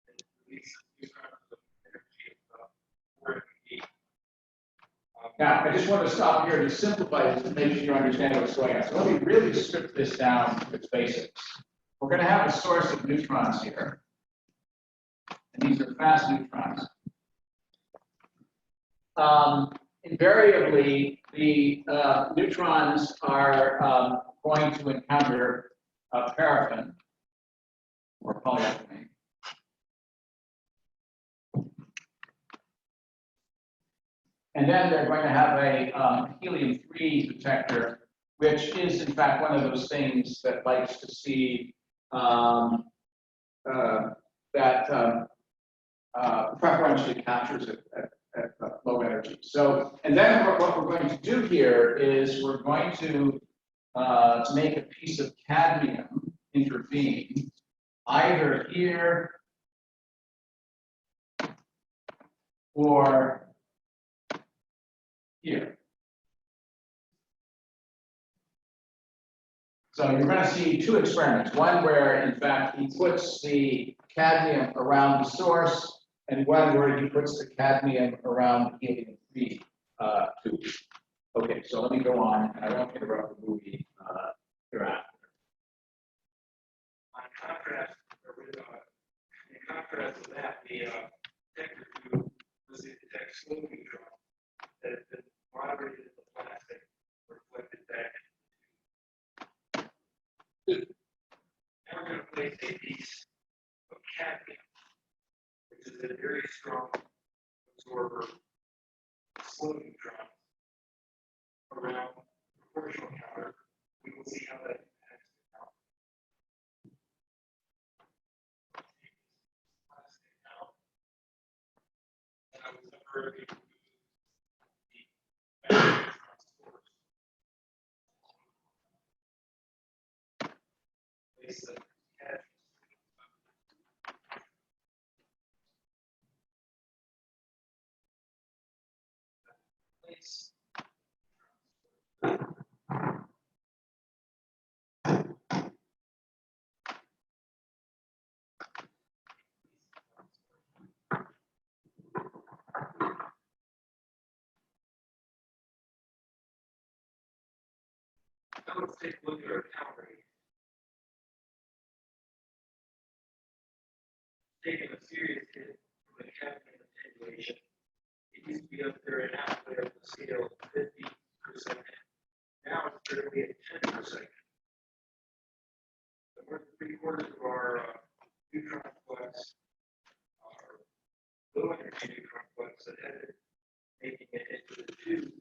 And it releases neutrons of energy of 4 MeV. Now, I just want to stop here and simplify this to make sure you understand what's going on. So let me really strip this down to its basics. We're going to have a source of neutrons here, and these are fast neutrons. Invariably, the neutrons are going to encounter paraffin or polyethylene. And then they're going to have a helium-3 detector, which is in fact one of those things that likes to see preferentially captures it at low energy. So, and then what we're going to do here is we're going to make a piece of cadmium intervene either here or here. So you're going to see 2 experiments, one where in fact he puts the cadmium around the source, and one where he puts the cadmium around the helium-3 tube. Okay, so let me go on, and I won't interrupt the movie hereafter. detector tube was to detect slow neutrons that have been moderated in the plastic, reflected back into the tube. Now we're going to place a piece of cadmium, which is a very strong absorber of slow neutrons around the proportional counter. We will see how that impacts the counter. Plastic out. And I was temporarily remove the battery neutron source. Place the cadmium. Place. Now let's take a look at our count rate. Taking a serious hit from the cadmium attenuation. It used to be up there at halfway up the scale, 50%. Now it's currently at 10%. So we're 3/4 of our neutron flux, our low energy neutron flux that had been making it into the tube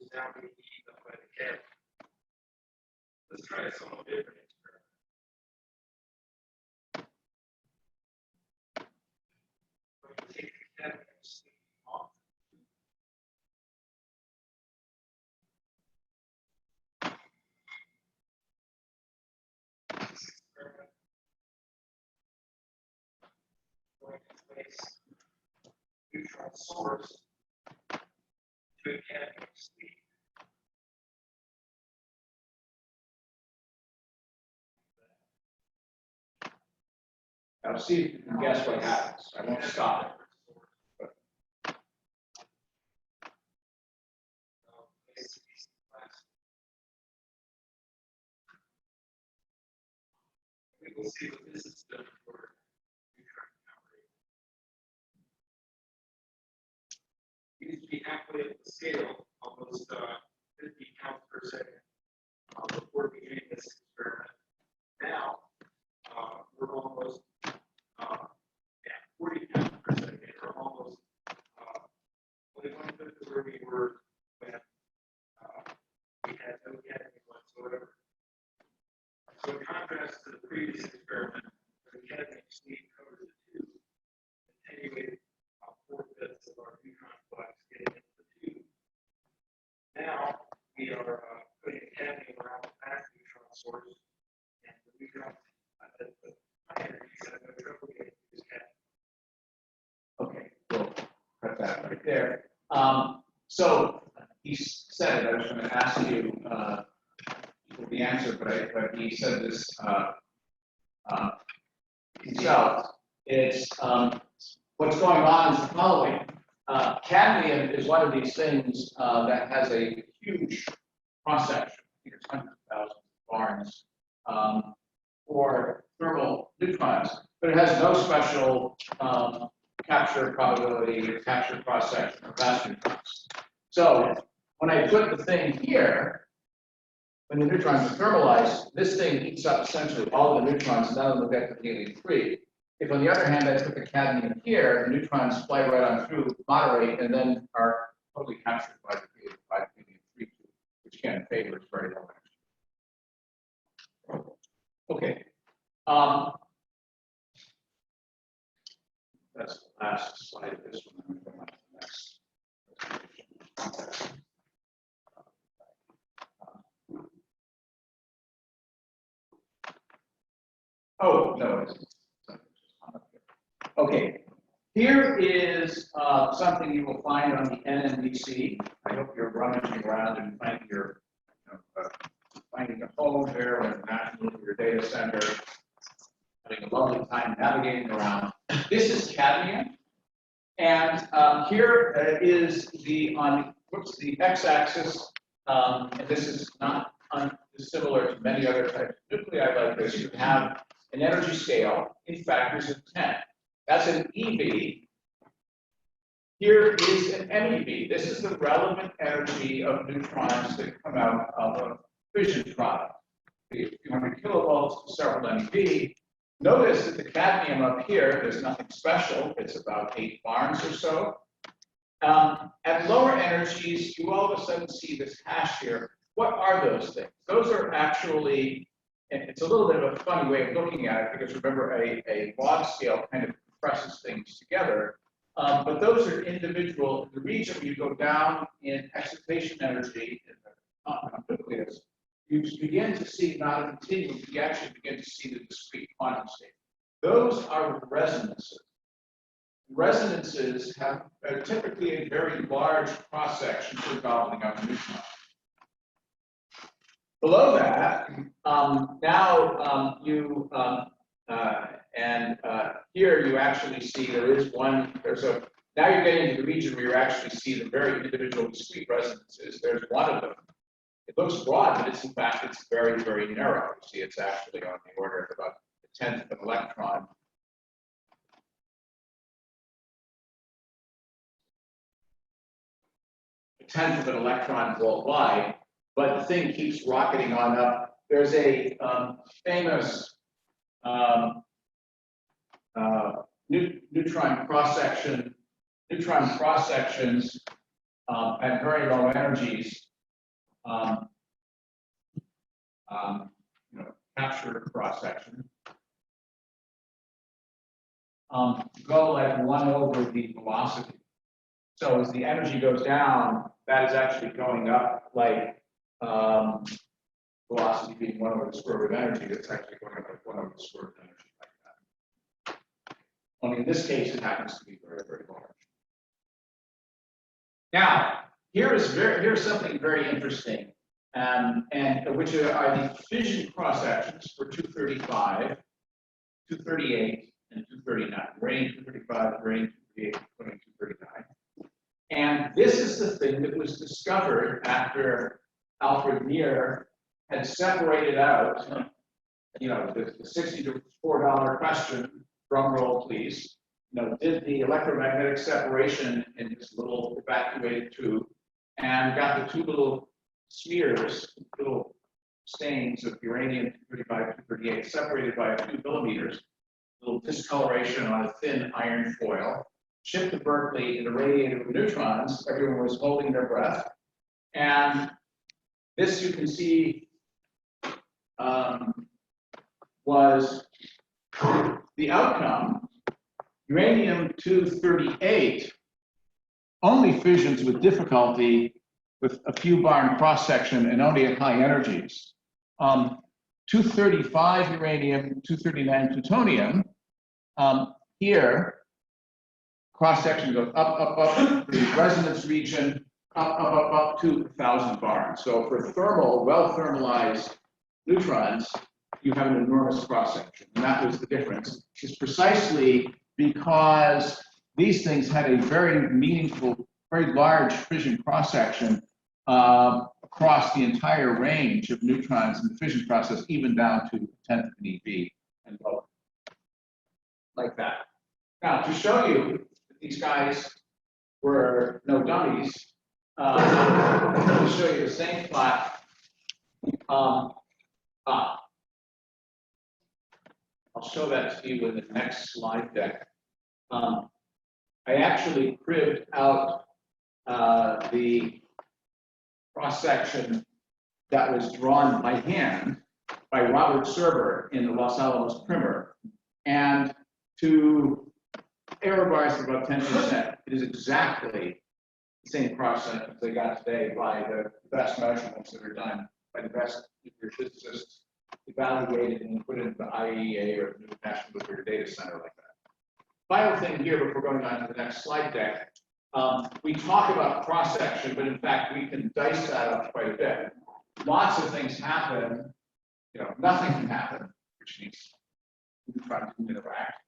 is now being eaten up by the cadmium. Let's try a somewhat different experiment. We're going to take the cadmium sleeve off. This experiment going to place neutron source to a cadmium sleeve. Now see if you can guess what happens. I won't stop it. We will see what this is done for neutron count rate. It used to be halfway up the scale, almost 50 counts per second before beginning this experiment. Now we're almost 40 counts per second, or almost only 1/5 of where we were when we had no cadmium whatsoever. So in contrast to the previous experiment, where the cadmium sleeve covered the tube, attenuated 4/5 of our neutron flux getting into the tube. Now we are putting cadmium around the back neutron source, and the neutron, the high energies have no trouble getting to this cadmium. Okay, we'll cut that right there. So he said, I was going to ask you for the answer, but he said this himself. It's what's going on is the following. Cadmium is one of these things that has a huge cross section. I think it's hundreds of thousands of barns for thermal neutrons, but it has no special capture probability or capture cross section or fast neutrons. So when I put the thing here, when the neutrons are thermalized, this thing eats up essentially all the neutrons, and none of them will get to helium-3. If, on the other hand, I put the cadmium here, the neutrons fly right on through, moderate, and then are totally captured by the helium-3 tube, which again favors very low energy. Okay. That's the last slide of this one. I'm going to go on to the next presentation. Oh, no, it's okay. Here is something you will find on the NNDC. I hope you're rummaging around and finding your, finding a home there or national your data center, having a lovely time navigating around. This is cadmium, and here is the the x-axis, and this is not dissimilar to many other types of nuclei like this. You have an energy scale in factors of 10. That's an EV. Here is an MEV. This is the relevant energy of neutrons that come out of a fission product. A few hundred kilovolts to several MeV. Notice that the cadmium up here, there's nothing special. It's about 8 barns or so. At lower energies, you all of a sudden see this hash here. What are those things? Those are actually, and it's a little bit of a funny way of looking at it, because remember, a log scale kind of compresses things together. But those are individual. In the region where you go down in excitation energy in the nucleus, you begin to see not a continuum, you actually begin to see the discrete quantum state. Those are resonances. Resonances have typically a very large cross section for gobbling up neutrons. Below that, here you actually see there is one. Now you're getting into the region where you actually see the very individual discrete resonances. There's one of them. It looks broad, but in fact, it's very, very narrow. You see, it's actually on the order of about a 10th of an electron. A 10th of an electron volt wide, but the thing keeps rocketing on up. There's a famous neutron cross-sections at very low energies. Capture cross-section. Go like 1 over the velocity. So as the energy goes down, that is actually going up like velocity being 1 over the square root of energy. That's actually going up like 1 over the square root of energy like that. Only in this case, it happens to be very, very large. Now, here's something very interesting, and which are the fission cross sections for 235, 238, and 239. Uranium 235, uranium 238, plutonium 239. And this is the thing that was discovered after Alfred Meyer had separated out, the $64 question, drum roll please, did the electromagnetic separation in this little evacuated tube and got the two little smears, little stains of uranium 235, 238 separated by a few millimeters, little discoloration on a thin iron foil, shipped to Berkeley and irradiated with neutrons. Everyone was holding their breath. And this you can see was the outcome. Uranium 238 only fissions with difficulty with a few barn cross section and only at high energies. 235 uranium, 239 plutonium, here cross section goes up, the resonance region, up to 1,000 barns. So for thermal, well thermalized neutrons, you have an enormous cross section. And that was the difference. It's precisely because these things had a very meaningful, very large fission cross section across the entire range of neutrons in the fission process, even down to 10th of an EV and lower, like that. Now, to show you that these guys were no dummies, let me show you the same plot. I'll show that to you in the next slide deck. I actually cribbed out the cross-section that was drawn by hand by Robert Serber in the Los Alamos Primer, and to error bars of about 10%. It is exactly the same cross-section they got today by the best measurements that are done by the best nuclear physicists, evaluated and put into the IAEA or the National Nuclear Data Center like that. Final thing here before going on to the next slide deck. We talk about cross-section, but in fact, we can dice that up quite a bit. Lots of things happen, nothing can happen, which means neutrons can interact.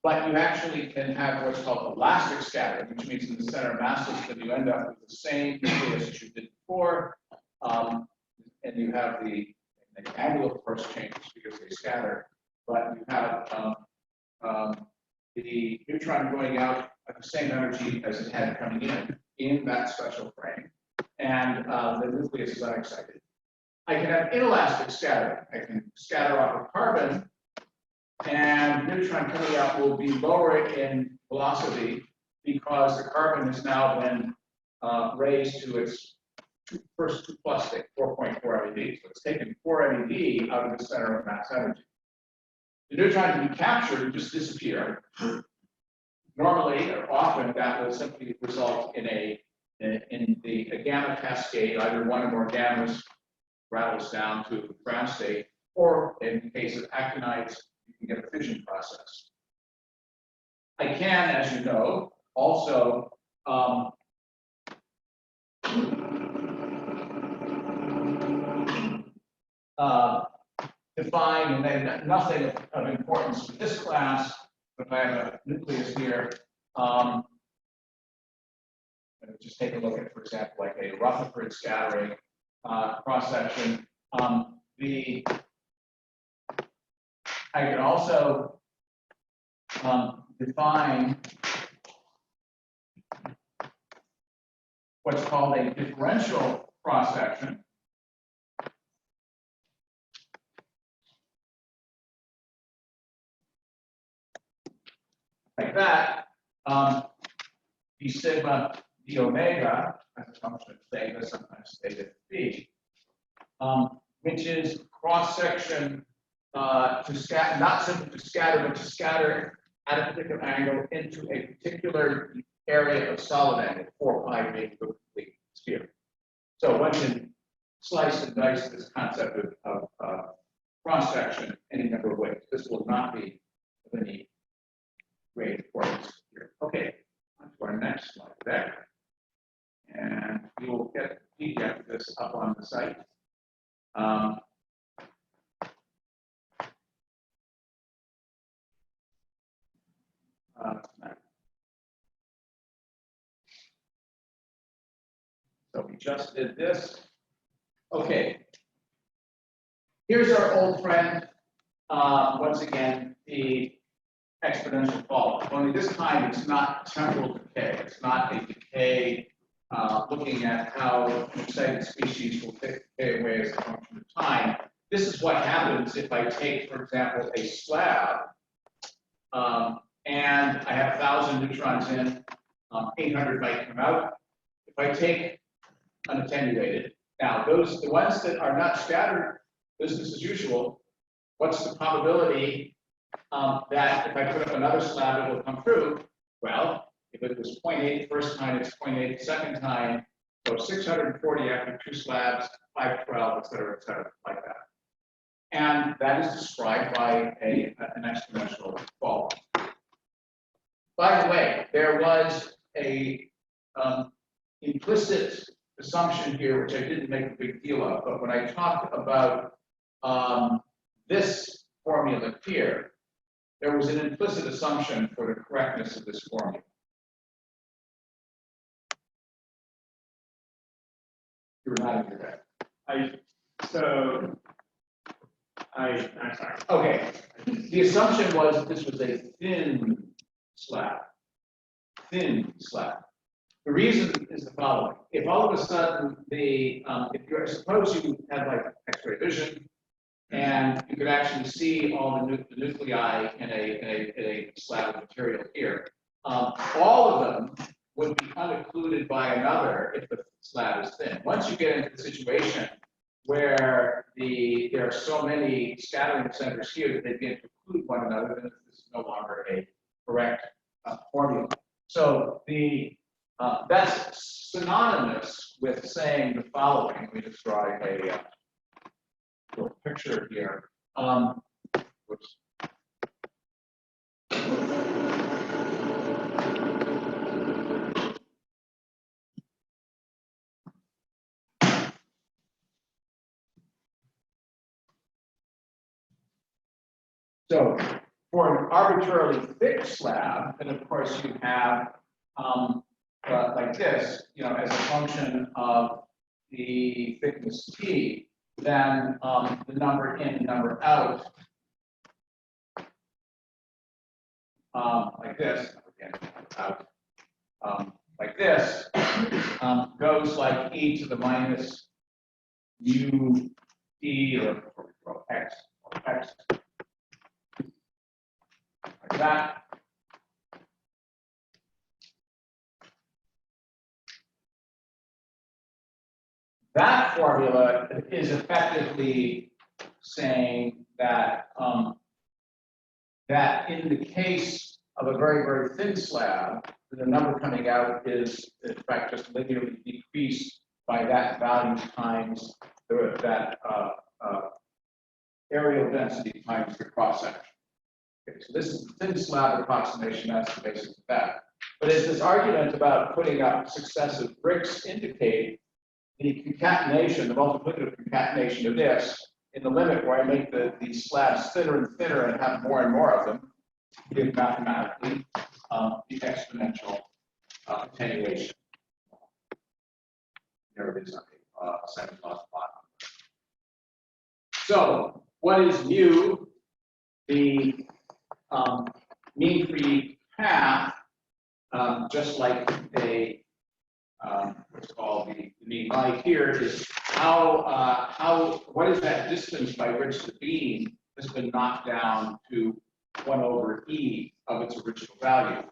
But you actually can have what's called elastic scattering, which means in the center mass system, you end up with the same nucleus as you did before, and you have the angle, of course, changes because they scatter, but you have the neutron going out at the same energy as it had coming in that special frame, and the nucleus is unexcited. I can have inelastic scattering. I can scatter off a carbon, and neutron coming out will be lower in velocity because the carbon has now been raised to its first 2+ state, 4.4 MeV. So it's taken 4 MeV out of the center of mass energy. The neutron can be captured and just disappear. Normally, or often, that will simply result in a gamma cascade. Either one or more gammas rattles down to ground state, or in the case of actinides, you can get a fission process. I can, as you know, also define, and then nothing of importance for this class, but I have a nucleus here. Just take a look at, for example, like a Rutherford scattering cross-section. I can also define what's called a differential cross-section. Like that, d sigma d omega as a function of theta, sometimes theta phi, which is cross-section to scatter, not simply to scatter, but to scatter at a particular angle into a particular area of solid angle, 4 pi being the complete sphere. So one can slice and dice this concept of cross-section any number of ways. This will not be of any great importance here. Okay, on to our next slide there. And we will get the PDF of this up on the site. So we just did this. Okay. Here's our old friend. Once again, the exponential fall. Only this time it's not temporal decay. It's not a decay looking at how an excited species will decay away as a function of time. This is what happens if I take, for example, a slab and I have 1,000 neutrons in, 800 might come out. If I take unattenuated, now the ones that are not scattered, business as usual, what's the probability that if I put up another slab, it will come through? Well, if it was 0.8 the first time, it's 0.8 the second time. So 640 after 2 slabs, 512, et cetera, like that. And that is described by an exponential fall. By the way, there was a implicit assumption here, which I didn't make a big deal of, but when I talked about this formula here, there was an implicit assumption for the correctness of this formula. You're nodding your head. I'm sorry. Okay, the assumption was that this was a thin slab. Thin slab. The reason is the following: if all of a sudden suppose you had like X-ray vision, and you could actually see all the nuclei in a slab of material here, all of them would be unoccluded by another if the slab is thin. Once you get into the situation where there are so many scattering centers here that they begin to occlude one another, then this is no longer a correct formula. So that's synonymous with saying the following. Let me just draw a little picture here. Whoops. So for an arbitrarily thick slab, then of course you have like this, as a function of the thickness T, then the number in and number out like this, again, like this, goes like e to the minus u t or x, like that. That formula is effectively saying that that in the case of a very, very thin slab, the number coming out is in fact just linearly decreased by that value times that areal density times the cross section. Okay, so this is the thin slab approximation, that's the basis of that. But as this argument about putting up successive bricks indicate, the concatenation, the multiplicative concatenation of this, in the limit where I make these slabs thinner and thinner and have more and more of them, give mathematically the exponential attenuation. There it is on the second class plot. So, what is mu? The mean free path, just like a what's called the mean height here, is what is that distance by which the beam has been knocked down to 1 over e of its original value,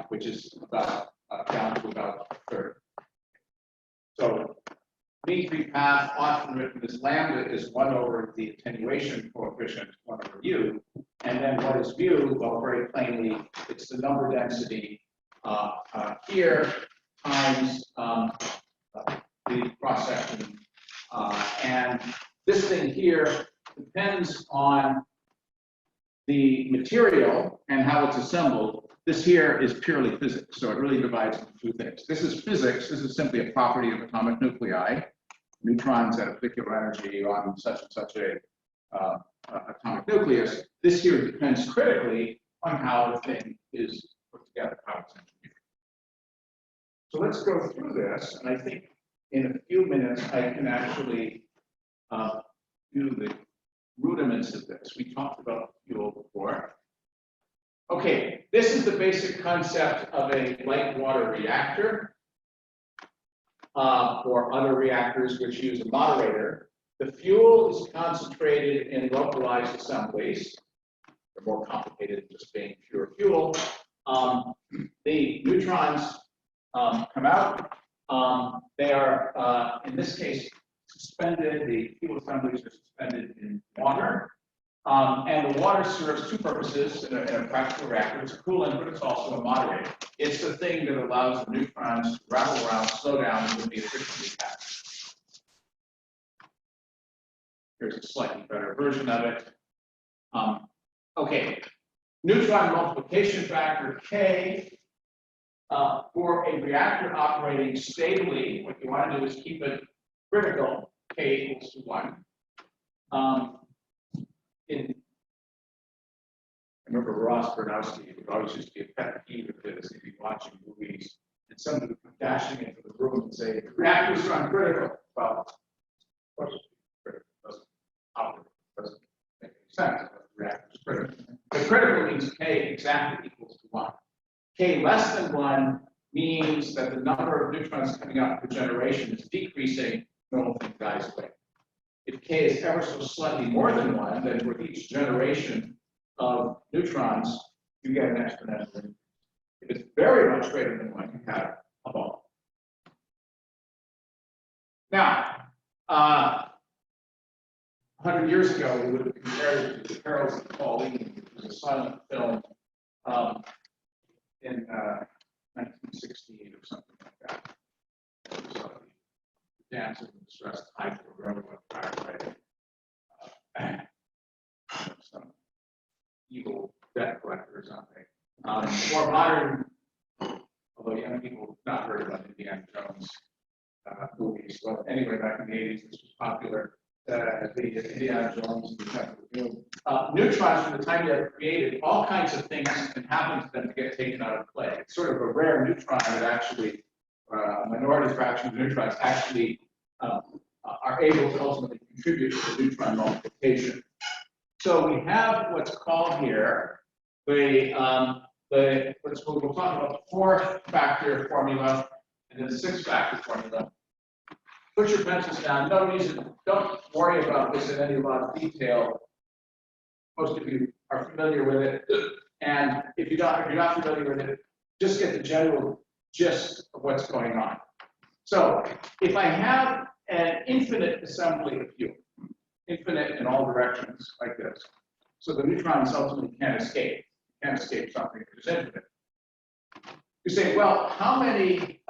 which is about down to about a third. So mean free path, often written as lambda, is 1 over the attenuation coefficient, 1 over u. And then what is mu? Well, very plainly, it's the number density here times the cross section. And this thing here depends on the material and how it's assembled. This here is purely physics, so it really divides into two things. This is physics. This is simply a property of atomic nuclei. Neutrons at a particular energy on such and such a atomic nucleus. This here depends critically on how the thing is put together, how it's engineered. So let's go through this, and I think in a few minutes I can actually do the rudiments of this. We talked about fuel before. Okay, this is the basic concept of a light water reactor or other reactors which use a moderator. The fuel is concentrated in localized assemblies. They're more complicated than just being pure fuel. The neutrons come out. They are, in this case, suspended. The fuel assemblies are suspended in water. And the water serves two purposes in a practical reactor. It's a coolant, but it's also a moderator. It's the thing that allows the neutrons to rattle around, slow down, and be efficiently captured. Here's a slightly better version of it. Okay, neutron multiplication factor K. For a reactor operating stably, what you want to do is keep it critical, K equals to 1. I remember Ross Bernowski, who always used to be a pet peeve of his. He'd be watching movies, and somebody would come dashing into the room and say, "The reactors are uncritical." Well, of course, critical doesn't make any sense. The reactor is critical. But critical means K exactly equals to 1. K less than 1 means that the number of neutrons coming out per generation is decreasing, the whole thing dies away. If K is ever so slightly more than 1, then for each generation of neutrons, you get an exponential increase. If it's very much greater than 1, you have a ball. Now, 100 years ago, we would have compared it to The Perils of Pauline, which was a silent film in 1968 or something like that. So, Dance of the Distressed Hydro Railroad Firefly. Some evil debt collectors, aren't they? More modern, although young people have not heard about Indiana Jones movies. But anyway, back in the 80s, this was popular. The Indiana Jones and the Temple of Doom. Neutrons, from the time they're created, all kinds of things can happen to them to get taken out of play. It's sort of a rare neutron that actually, a minority fraction of neutrons actually are able to ultimately contribute to the neutron multiplication. So we have what's called here we'll talk about the 4-factor formula and then the 6-factor formula. Put your pencils down. Don't worry about this in any lot of detail. Most of you are familiar with it, and if you're not familiar with it, just get the general gist of what's going on. So, if I have an infinite assembly of fuel, infinite in all directions like this, so the neutrons ultimately can't escape something that is infinite. You say, well, how many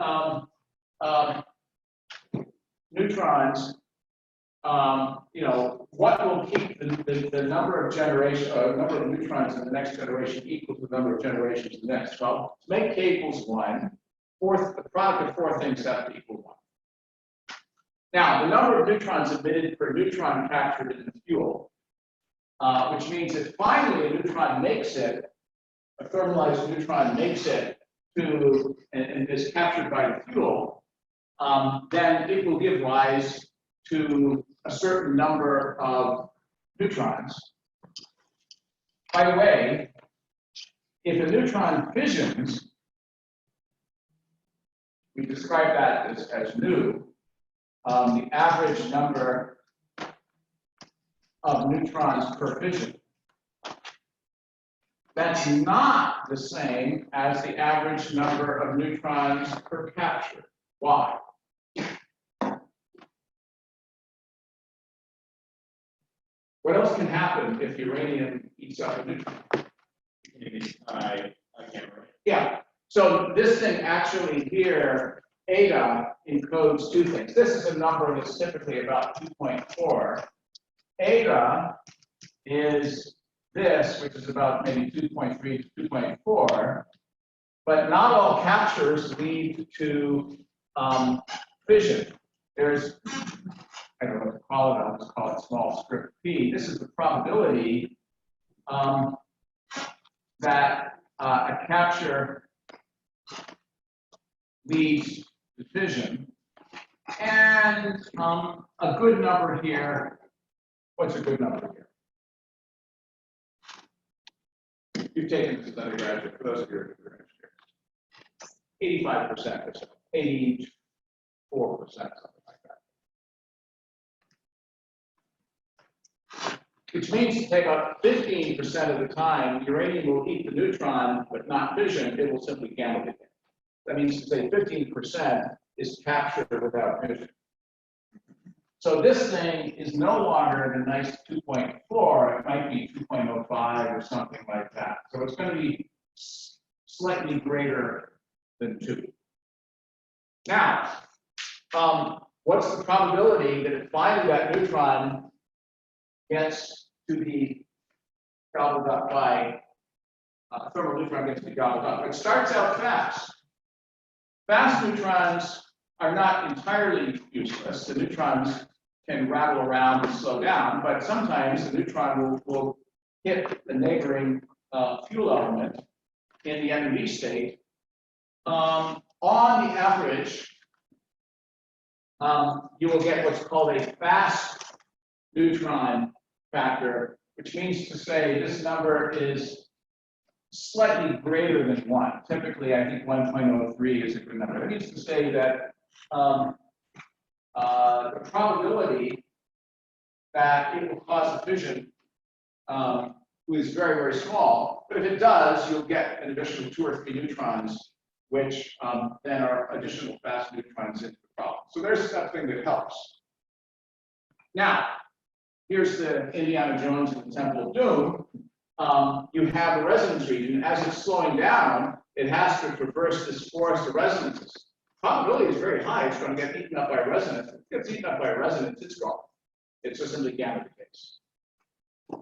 neutrons, what will keep the number of number of neutrons in the next generation equal to the number of generations in the next? Well, to make k equals 1, the product of 4 things have to equal 1. Now, the number of neutrons emitted per neutron captured in the fuel, which means that finally a neutron makes it, a thermalized neutron makes it to, and is captured by the fuel, then it will give rise to a certain number of neutrons. By the way, if a neutron fissions, we describe that as nu, the average number of neutrons per fission. That's not the same as the average number of neutrons per capture. Why? What else can happen if uranium eats up a neutron? I can't remember. Yeah, so this thing actually here, eta, encodes 2 things. This is a number that's typically about 2.4. Eta is this, which is about maybe 2.3 to 2.4, but not all captures lead to fission. There's, I don't know what to call it, I'll just call it small script p. This is the probability that a capture leads to fission. And a good number here, what's a good number here? You've taken this as undergraduate, for those of you who are here. 85% or so, 84%, something like that. Which means to take up 15% of the time, uranium will eat the neutron, but not fission, it will simply gamma decay. That means to say 15% is captured without fission. So this thing is no longer the nice 2.4, it might be 2.05 or something like that. So it's going to be slightly greater than 2. Now, what's the probability that finally that neutron gets to be gobbled up by, thermal neutron gets to be gobbled up? It starts out fast. Fast neutrons are not entirely useless. The neutrons can rattle around and slow down, but sometimes the neutron will hit the neighboring fuel element in the NME state. On the average, you will get what's called a fast neutron factor, which means to say this number is slightly greater than 1. Typically, I think 1.03 is a good number. It means to say that the probability that it will cause a fission is very, very small. But if it does, you'll get an additional 2 or 3 neutrons, which then are additional fast neutrons into the problem. So there's something that helps. Now, here's the Indiana Jones and the Temple of Doom. You have a resonance region. As it's slowing down, it has to traverse this forest of resonances. Probability is very high. It's going to get eaten up by resonance. If it gets eaten up by resonance, it's gone. It's just simply gamma decays.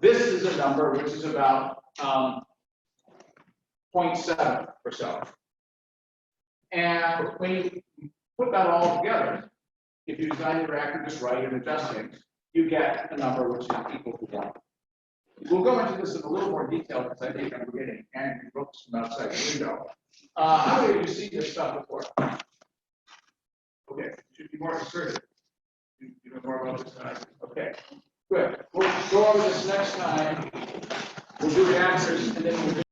This is a number which is about 0.7 or so. And when you put that all together, if you design your reactor just right and adjust things, you get a number which is equal to 1. We'll go into this in a little more detail because I think I'm getting angry books from outside the window. How many of you seen this stuff before? Okay, you should be more assertive. You know more about this than I do. Okay, good. We'll go over this next time. We'll do the answers and then we'll do